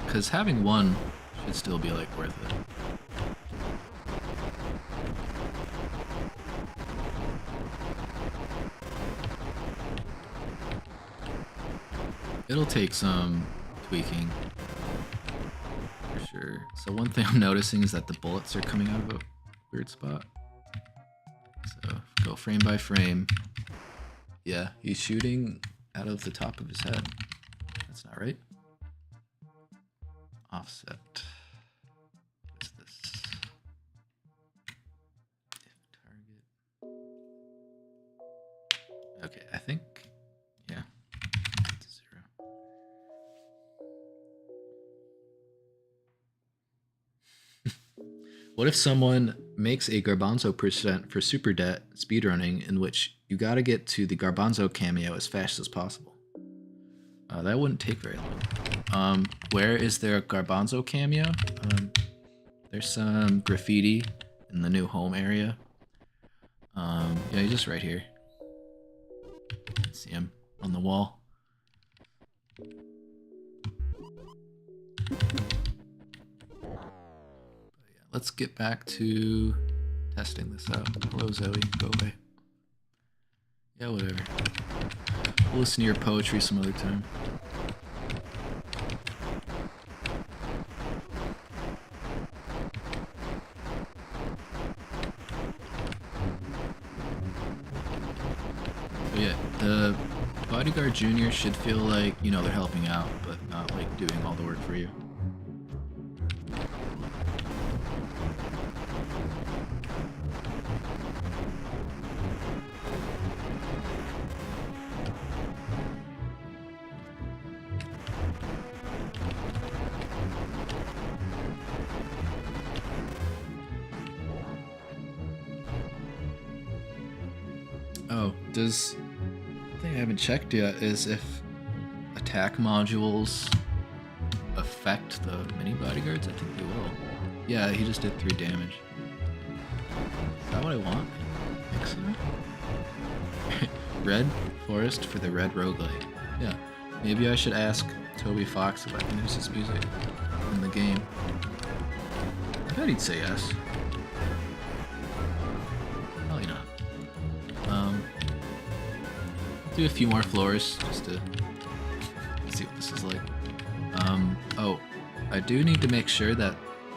Because having one should still be like worth it. It'll take some tweaking for sure. So one thing I'm noticing is that the bullets are coming out of a weird spot. So go frame by frame. Yeah, he's shooting out of the top of his head. That's not right. Offset. What's this? Target. Okay, I think, yeah, it's 0. What if someone makes a Garbanzo % for Super Debt speedrunning in which you gotta get to the Garbanzo cameo as fast as possible? That wouldn't take very long. Where is there a Garbanzo cameo? There's some graffiti in the new home area. Yeah, he's just right here. See him on the wall. But yeah, let's get back to testing this out. Hello, Zoe. Go away. Yeah, whatever. We'll listen to your poetry some other time. So yeah, the bodyguard junior should feel like, you know, they're helping out, but not like doing all the work for you. Oh, does... the thing I haven't checked yet is if attack modules affect the mini bodyguards. I think they will. Yeah, he just did 3 damage. Is that what I want? I think so. Red forest for the red roguelike. Yeah, maybe I should ask Toby Fox if I can use his music in the game. I bet he'd say yes. Probably not. Do a few more floors just to see what this is like. Oh, I do need to make sure that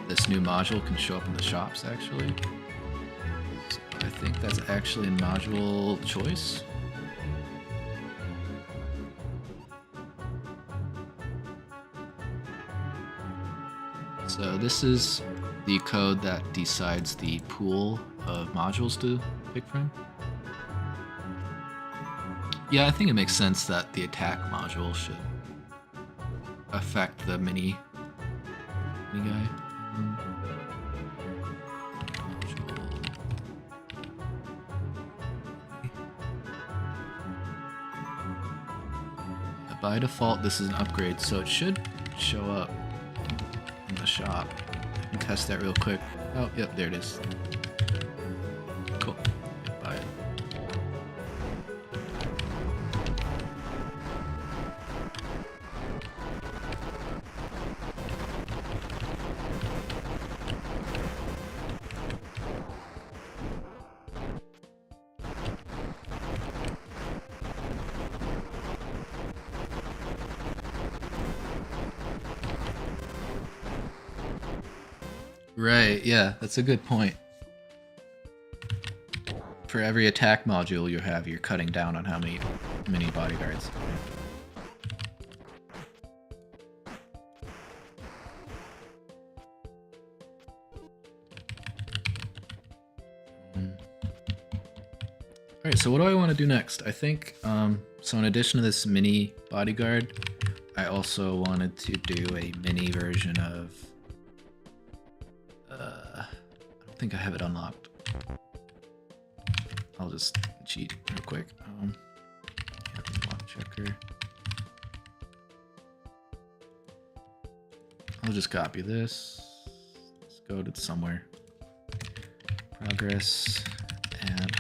this new module can show up in the shops actually. So I think that's actually in module choice. So this is the code that decides the pool of modules to pick from. Yeah, I think it makes sense that the attack module should affect the mini guy. By default, this is an upgrade, so it should show up in the shop. I can test that real quick. Oh, yep, there it is. Cool. Yep, buy it. Right, yeah, that's a good point. For every attack module you have, you're cutting down on how many mini bodyguards. Alright, so what do I want to do next? I think, so in addition to this mini bodyguard, I also wanted to do a mini version of, I don't think I have it unlocked. I'll just cheat real quick. Block checker. I'll just copy this. Let's go to somewhere. Progress, add.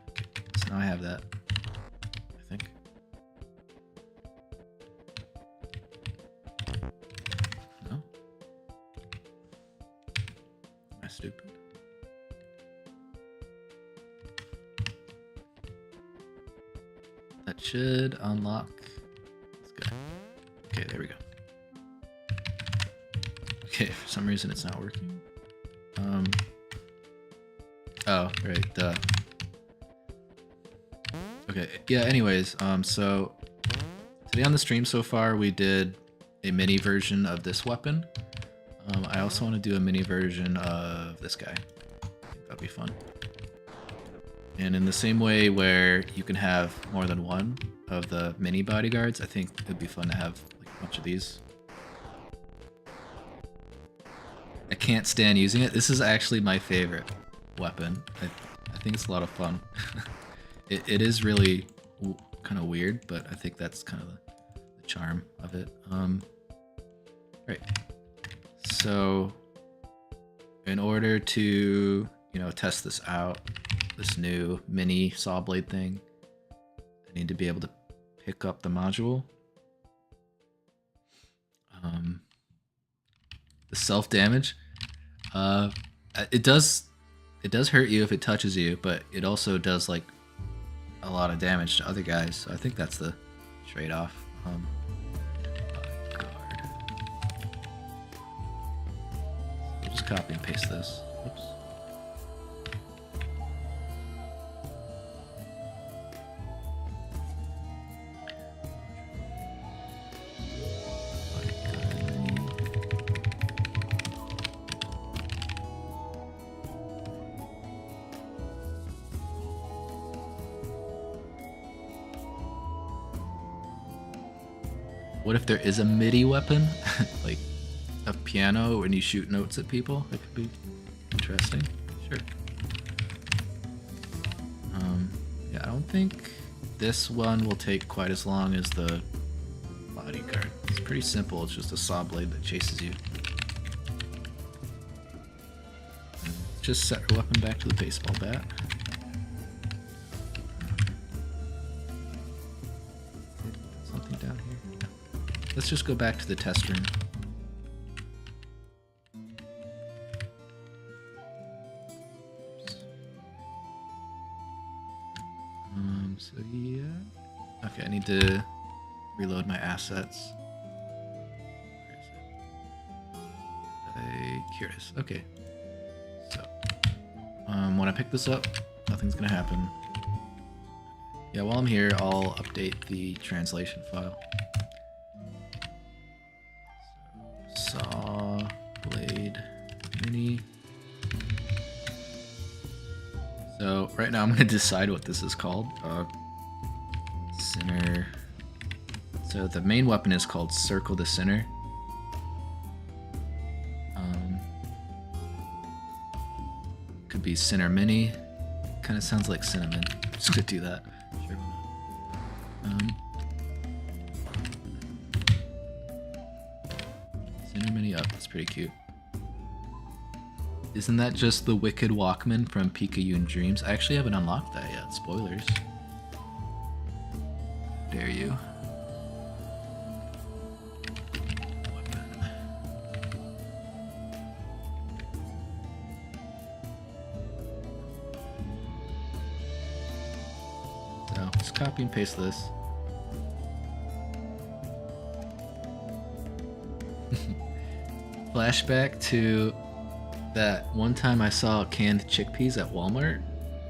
Okay, so now I have that, I think. No? Am I stupid? That should unlock this guy. Okay, there we go. Okay, for some reason it's not working. Oh, right, duh. Okay, yeah, anyways, so today on the stream so far we did a mini version of this weapon. I also want to do a mini version of this guy. I think that'd be fun. And in the same way where you can have more than one of the mini bodyguards, I think it'd be fun to have like a bunch of these. I can't stand using it. This is actually my favorite weapon. I think it's a lot of fun. It is really kind of weird, but I think that's kind of the charm of it. Right. So in order to, you know, test this out, this new mini saw blade thing, I need to be able to pick up the module. The self damage, it does hurt you if it touches you, but it also does like a lot of damage to other guys. So I think that's the trade-off. Bodyguard. We'll just copy and paste this. Oops. What if there is a MIDI weapon? Like a piano when you shoot notes at people? That could be interesting. Sure. Yeah, I don't think this one will take quite as long as the bodyguard. It's pretty simple. It's just a saw blade that chases you. Just set your weapon back to the baseball bat. Something down here. No. Let's just go back to the test room. So yeah. Okay, I need to reload my assets. Where is it? Here it is. Okay. So, when I pick this up, nothing's gonna happen. Yeah, while I'm here, I'll update the translation file. So, saw, blade, mini. So right now I'm gonna decide what this is called. Sinner. So the main weapon is called Circle the Sinner. Could be Sinner Mini. Kind of sounds like cinnamon. Just gonna do that. Sure. Sinner Mini up. That's pretty cute. Isn't that just the Wicked Walkman from Pikachu Dreams? I actually haven't unlocked that yet. Spoilers. Dare you. So, just copy and paste this. Flashback to that one time I saw canned chickpeas at Walmart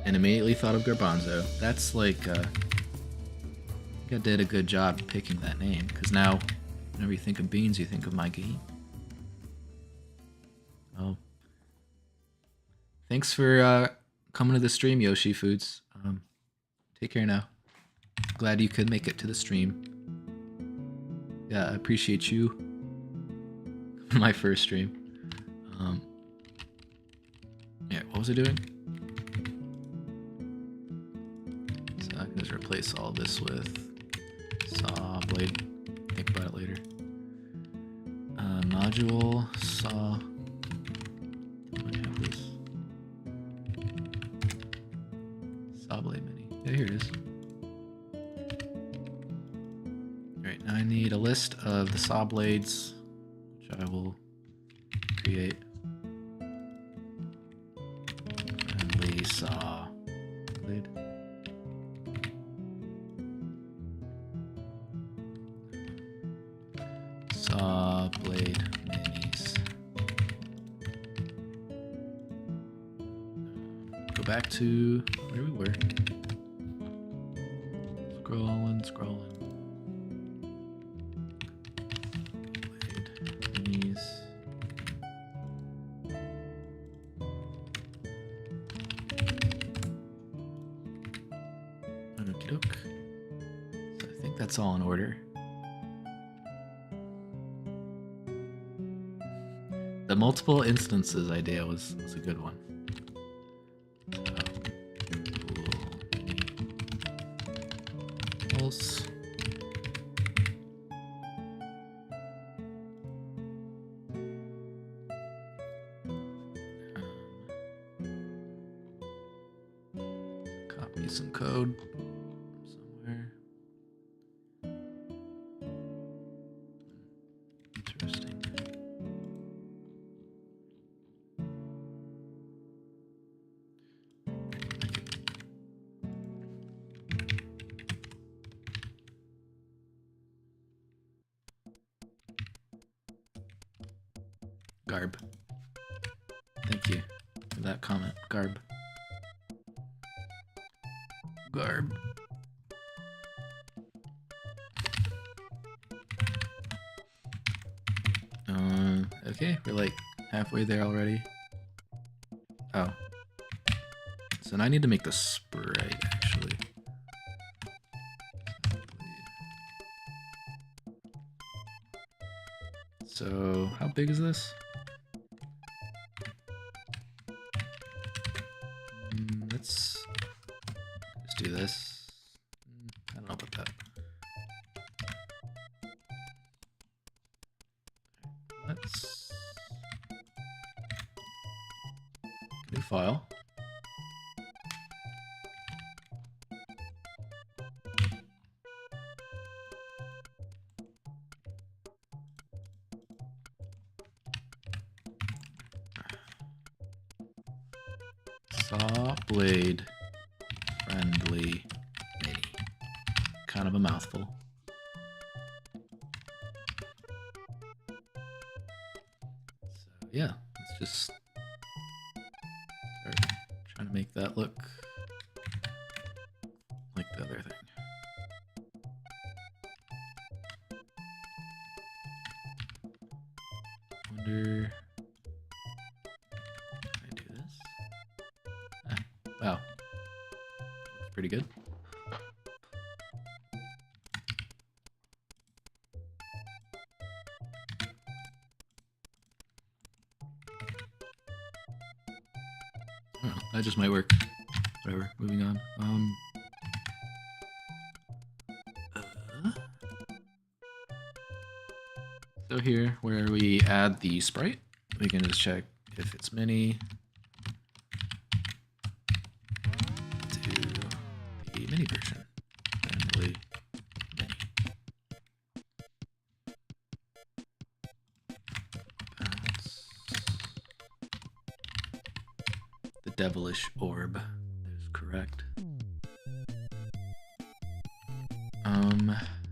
and immediately thought of garbanzo. That's like, I think I did a good job picking that name, because now whenever you think of beans, you think of my game. Oh. Thanks for coming to the stream, Yoshi Foods. Take care now. Glad you could make it to the stream. Yeah, I appreciate you. My first stream. Yeah, what was I doing? So I can just replace all this with saw blade. Think about it later. Nodule, saw. Do I have this? Saw blade mini. Yeah, here it is. Alright, now I need a list of the saw blades, which I will create. Friendly saw blade. Saw blade minis. Go back to where we were. Scrolling. Blade minis. Okie doke. So I think that's all in order. The multiple instances idea was a good one. Pulse. Copy some code somewhere. Interesting. Garb. Thank you for that comment. Garb. Okay, we're like halfway there already. Oh. So now I need to make the sprite, actually. So, how big is this? Let's do this. I don't know about that. Let's new file. Saw blade friendly mini. Kind of a mouthful. So yeah, let's just start trying to make that look like the other thing. Wonder. Wow, looks pretty good. I don't know, that just might work. Whatever, moving on. So here, where we add the sprite, we can just check if it's mini. Mini version. Friendly mini. That's the devilish orb. That is correct.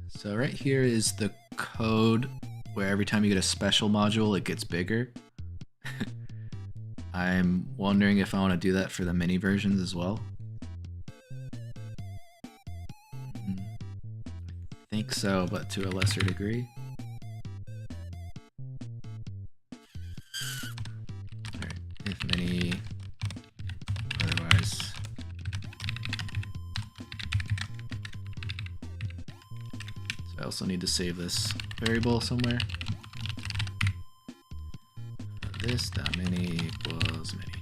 So right here is the code where every time you get a special module, it gets bigger. I'm wondering if I want to do that for the mini versions as well. I think so, but to a lesser degree. Alright, if mini, otherwise I also need to save this variable somewhere. This mini equals mini.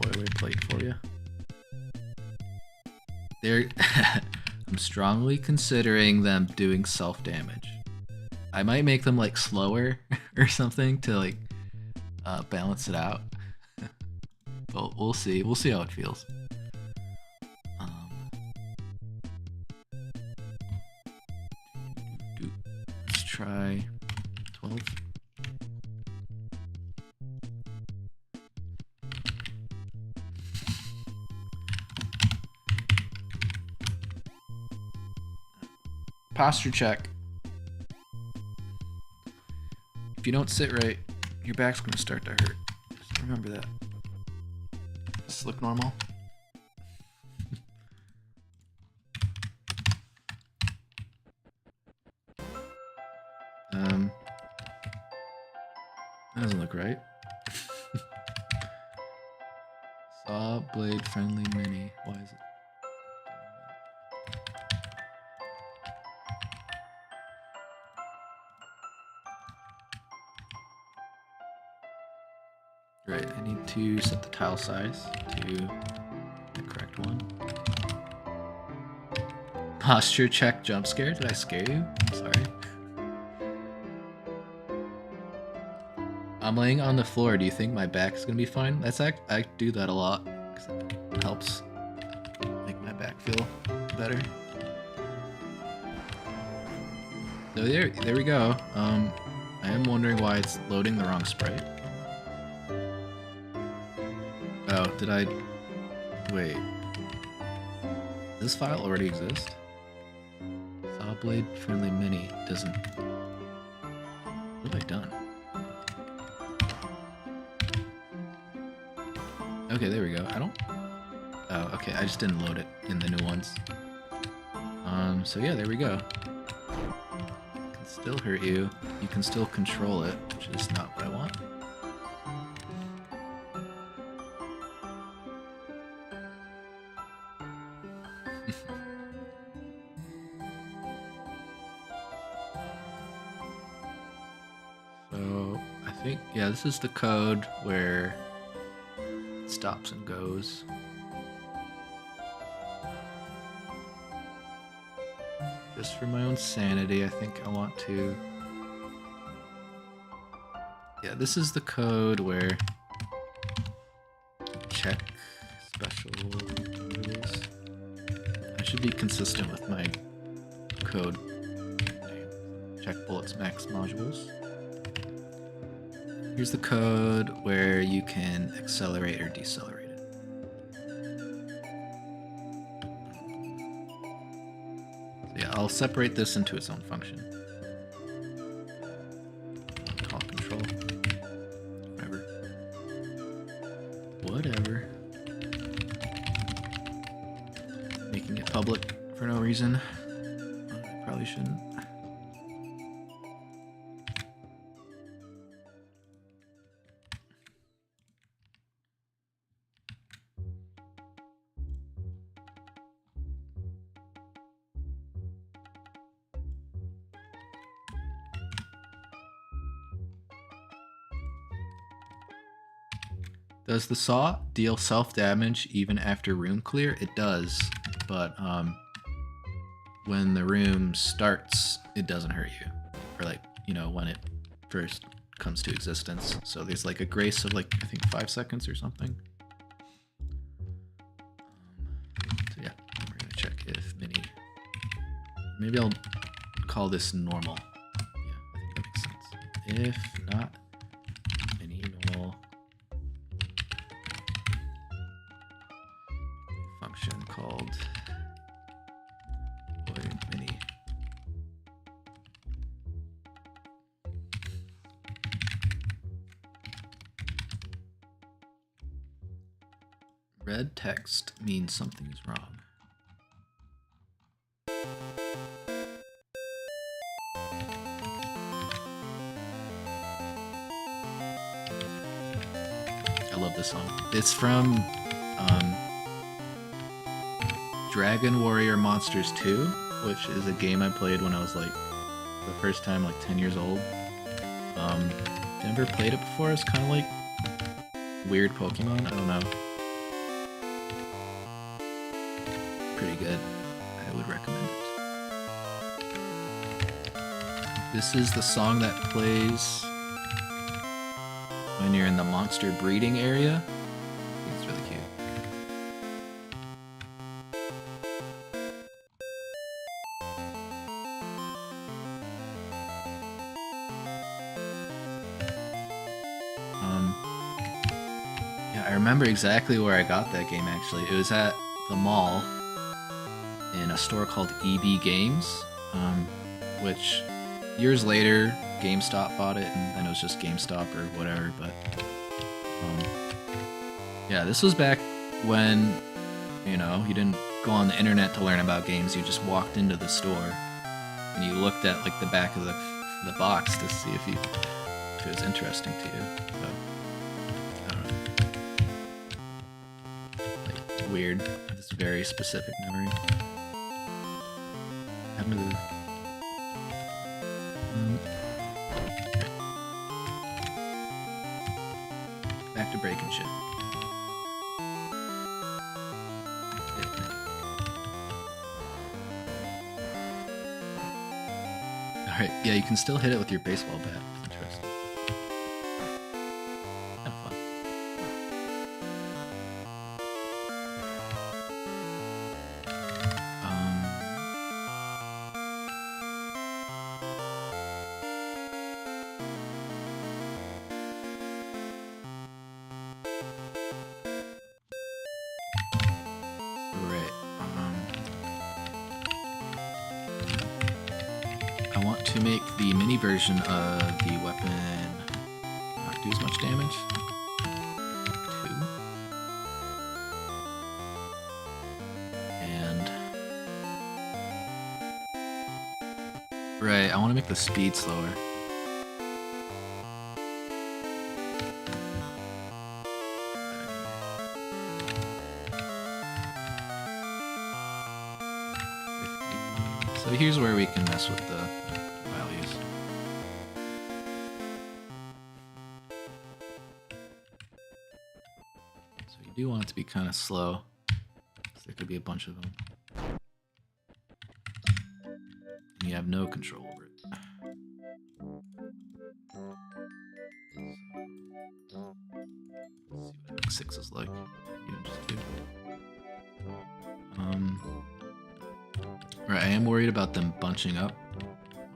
Boilerplate for you. There, I'm strongly considering them doing self-damage. I might make them like slower or something to like balance it out. But we'll see. We'll see how it feels. Let's try 12. Posture check. If you don't sit right, your back's gonna start to hurt. Just remember that. Does this look normal? That doesn't look right. Saw blade friendly mini. Why is it? Right, I need to set the tile size to the correct one. Posture check jump scare. Did I scare you? I'm sorry. I'm laying on the floor. Do you think my back is gonna be fine? I do that a lot because it helps make my back feel better. So there we go. I am wondering why it's loading the wrong sprite. Oh, did I... Wait. Does this file already exist? Saw blade friendly mini doesn't... What have I done? Okay, there we go. I don't... Oh, okay, I just didn't load it in the new ones. So yeah, there we go. It can still hurt you. You can still control it, which is not what I want. So, I think, yeah, this is the code where it stops and goes. Just for my own sanity, I think I want to... Yeah, this is the code where... Check special rules. I should be consistent with my code name. Check bullets max modules. Here's the code where you can accelerate or decelerate it. So yeah, I'll separate this into its own function. Call control. Whatever. Making it public for no reason. I probably shouldn't. Does the saw deal self-damage even after room clear? It does, but when the room starts, it doesn't hurt you. Or like, you know, when it first comes to existence. So there's like a grace of like, I think 5 seconds or something. So yeah, we're gonna check if mini, maybe I'll call this normal. Yeah, I think that makes sense. If not, mini normal. Function called void mini. Red text means something is wrong. I love this song. It's from Dragon Warrior Monsters 2. which is a game I played when I was like the first time like 10 years old. Never played it before. It's kind of like weird Pokemon. I don't know. Pretty good. I would recommend it. This is the song that plays when you're in the monster breeding area. I think it's really cute. Yeah, I remember exactly where I got that game actually. It was at the mall in a store called EB Games, which years later GameStop bought it, and then it was just GameStop or whatever. But yeah, this was back when, you know, you didn't go on the internet to learn about games. You just walked into the store and you looked at like the back of the box to see if it was interesting to you. So I don't know, like weird. This very specific memory. Back to breaking shit. Alright, yeah, you can still hit it with your baseball bat. It's interesting. Have fun. I want to make the mini version of the weapon not do as much damage. 2. And right, I want to make the speed slower. So here's where we can mess with the values. So you do want it to be kind of slow, because there could be a bunch of them. And you have no control over it. Let's see what 6 is like. Even just 2. Right, I am worried about them bunching up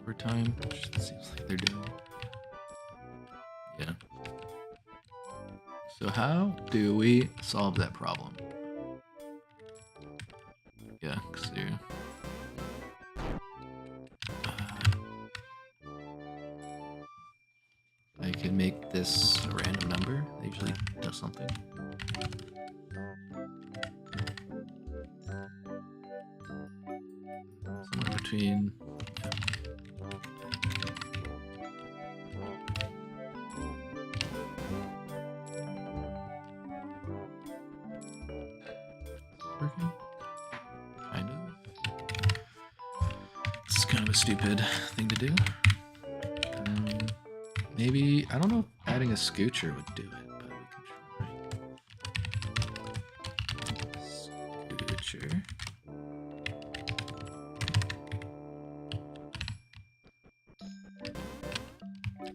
over time, which it seems like they're doing. Yeah. So how do we solve that problem? Yeah, because I can make this a random number. That usually does something. Somewhere between. Working? Kind of. It's kind of a stupid thing to do. Maybe, I don't know if adding a scoocher would do it, but we can try. Scoocher.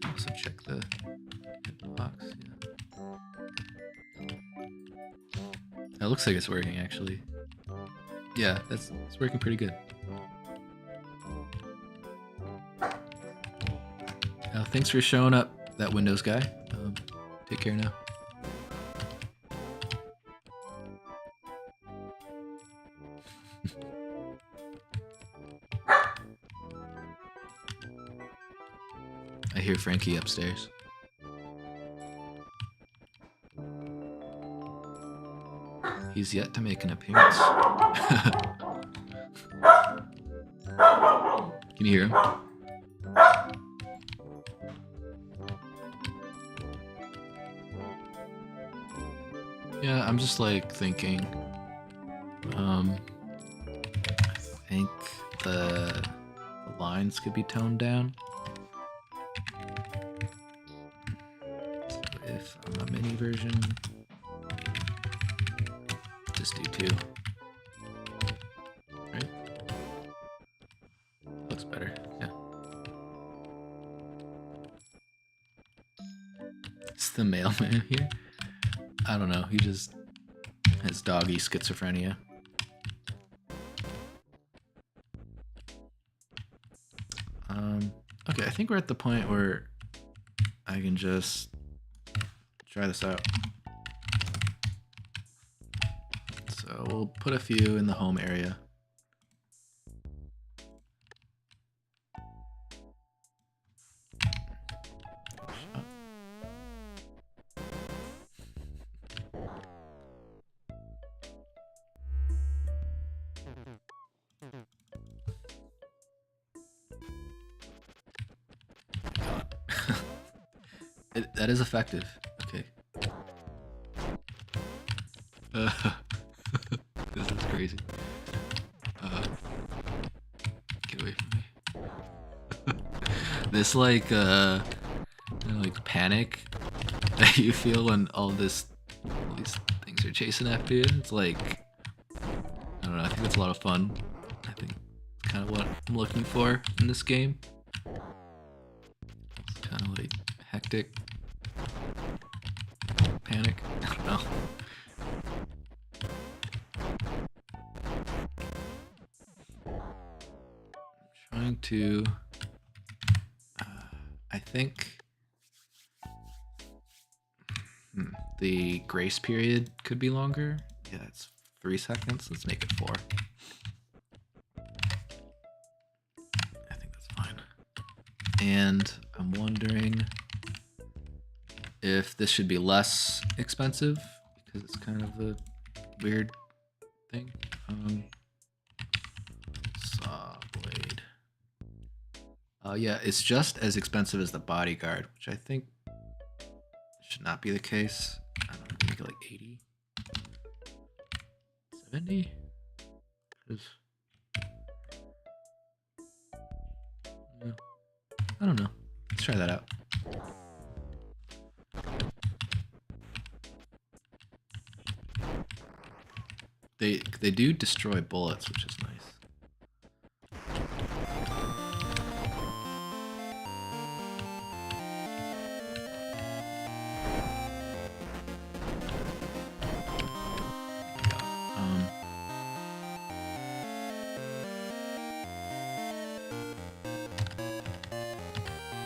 Also check the box. Yeah. That looks like it's working actually. Yeah, it's working pretty good. Thanks for showing up, that Windows guy. Take care now. I hear Frankie upstairs. He's yet to make an appearance. Can you hear him? Yeah, I'm just like thinking, I think the the lines could be toned down. So if I'm a mini version, just do 2. Right? Looks better, yeah. It's the mailman here. I don't know, he just has doggy schizophrenia. Okay, I think we're at the point where I can just try this out. So we'll put a few in the home area. That is effective. Okay. This is crazy. Get away from me. This like panic that you feel when all these things are chasing after you. It's like, I don't know. I think it's a lot of fun. I think it's kind of what I'm looking for in this game. It's kind of like hectic. Panic? I don't know. I'm trying to... I think... the grace period could be longer. Yeah, it's 3 seconds. Let's make it 4. I think that's fine. And I'm wondering if this should be less expensive, because it's kind of a weird thing. Saw blade. Yeah, it's just as expensive as the bodyguard, which I think should not be the case. I don't know, make it like 80? 70? Yeah. I don't know. Let's try that out. They do destroy bullets, which is nice.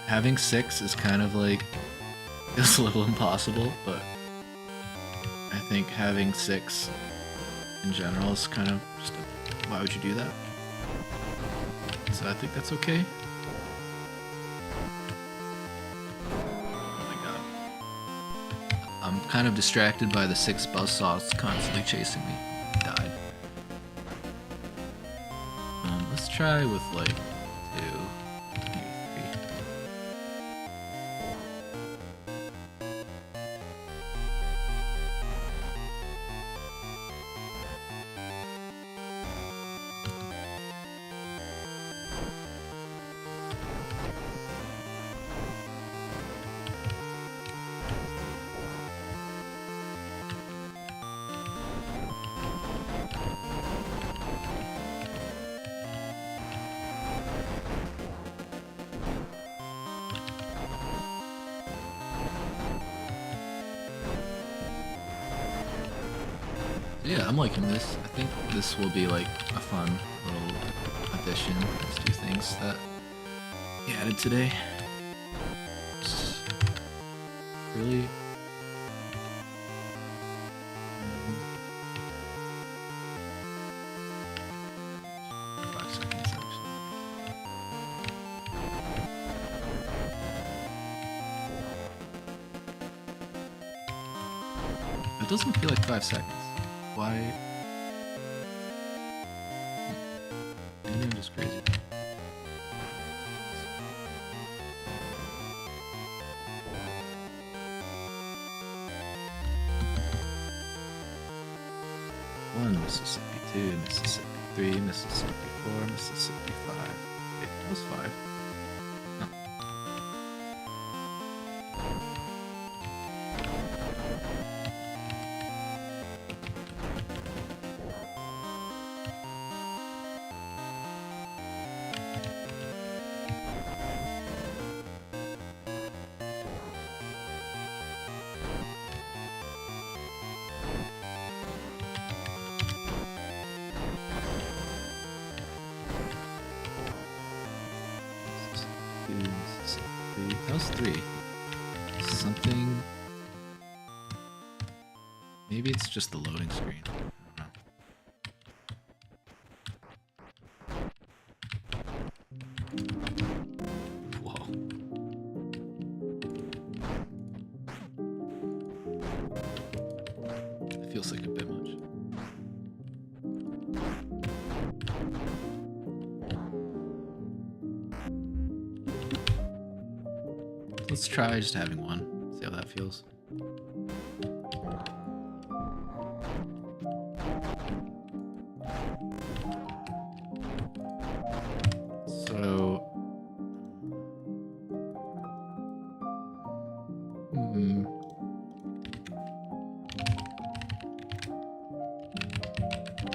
Having 6 is kind of like, it's a little impossible, but I think having 6 in general is kind of just why would you do that? So I think that's okay. Oh my god. I'm kind of distracted by the 6 buzzsaws constantly chasing me. Died. Let's try with like 2, maybe 3. Yeah, I'm liking this. I think this will be like a fun little addition. Let's do things that he added today. It's really... 5 seconds actually. It doesn't feel like 5 seconds. Why? Maybe I'm just crazy. One Mississippi, 2 Mississippi, 3 Mississippi. 4, Mississippi 5. Okay, that was 5. No. That was 3. Something. Maybe it's just the loading screen. I don't know. Whoa. It feels like a bit much. Let's try just having one, see how that feels. So,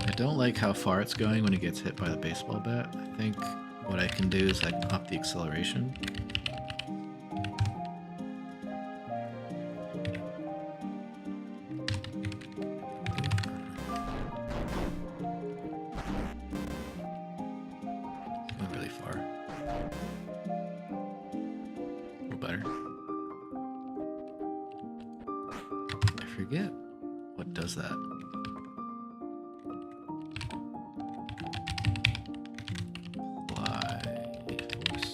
I don't like how far it's going when it gets hit by the baseball bat. I think what I can do is I can up the acceleration. Forget what does that. Apply force.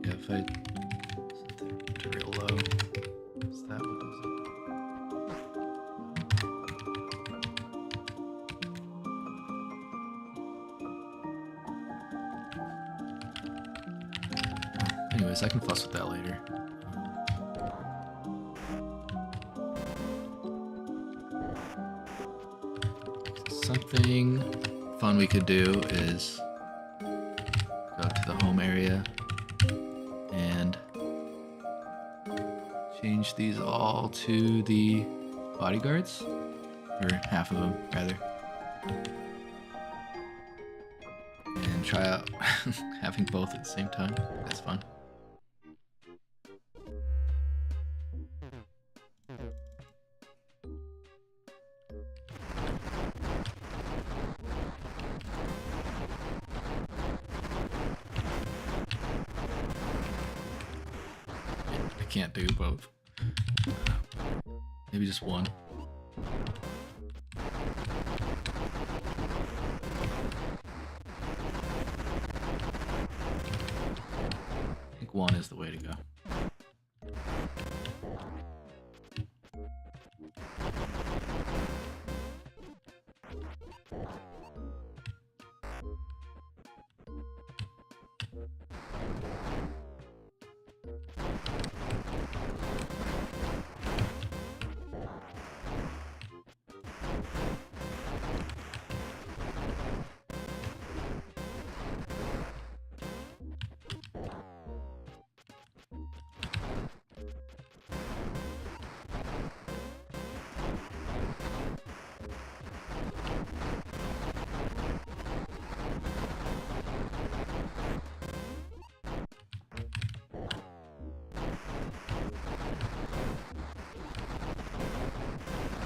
Yeah, if I set that to real low, is that what does it? Anyways, I can fuss with that later. Something fun we could do is go to the home area and change these all to the bodyguards, or half of them rather, and try out having both at the same time. That's fun. Can't do both. Maybe just one. I think one is the way to go.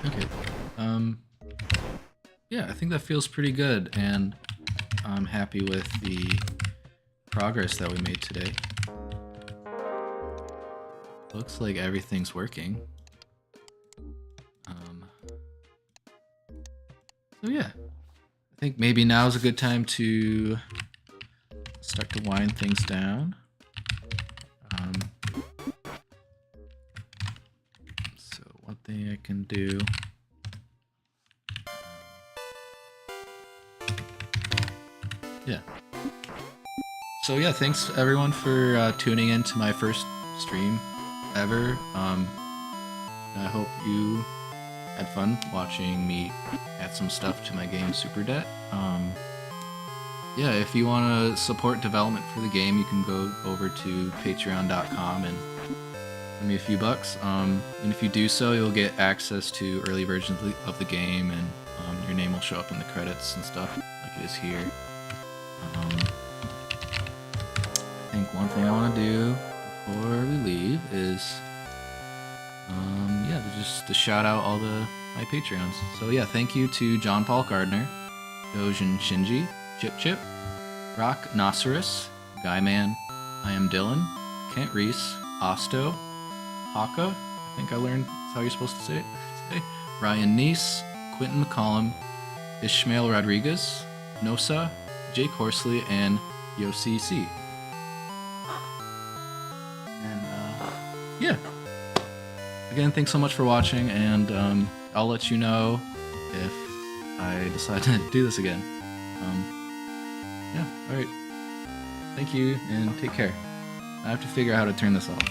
Okay. Yeah, I think that feels pretty good, and I'm happy with the progress that we made today. Looks like everything's working. So yeah, I think maybe now is a good time to start to wind things down. So one thing I can do. Yeah. So yeah, thanks everyone for tuning in to my first stream ever. I hope you had fun watching me add some stuff to my game Super Debt. Yeah, if you want to support development for the game, you can go over to patreon.com and give me a few bucks. And if you do so, you'll get access to early versions of the game, and your name will show up in the credits and stuff, like it is here. I think one thing I want to do before we leave is, yeah, to shout out all my Patreons. So yeah, thank you to John Paul Gardner, Dojin Shinji, Chip, Rock Nossaris, Guyman, I Am Dylan, Kent Reese, Osto, Haka, I think I learned that's how you're supposed to say it today, Ryan Neese, Quentin McCollum, Ishmael Rodriguez, Nosa, Jake Horsley, and Yossi C. And yeah. Again, thanks so much for watching, and I'll let you know if I decide to do this again. Yeah, alright. Thank you, and take care. I have to figure out how to turn this off.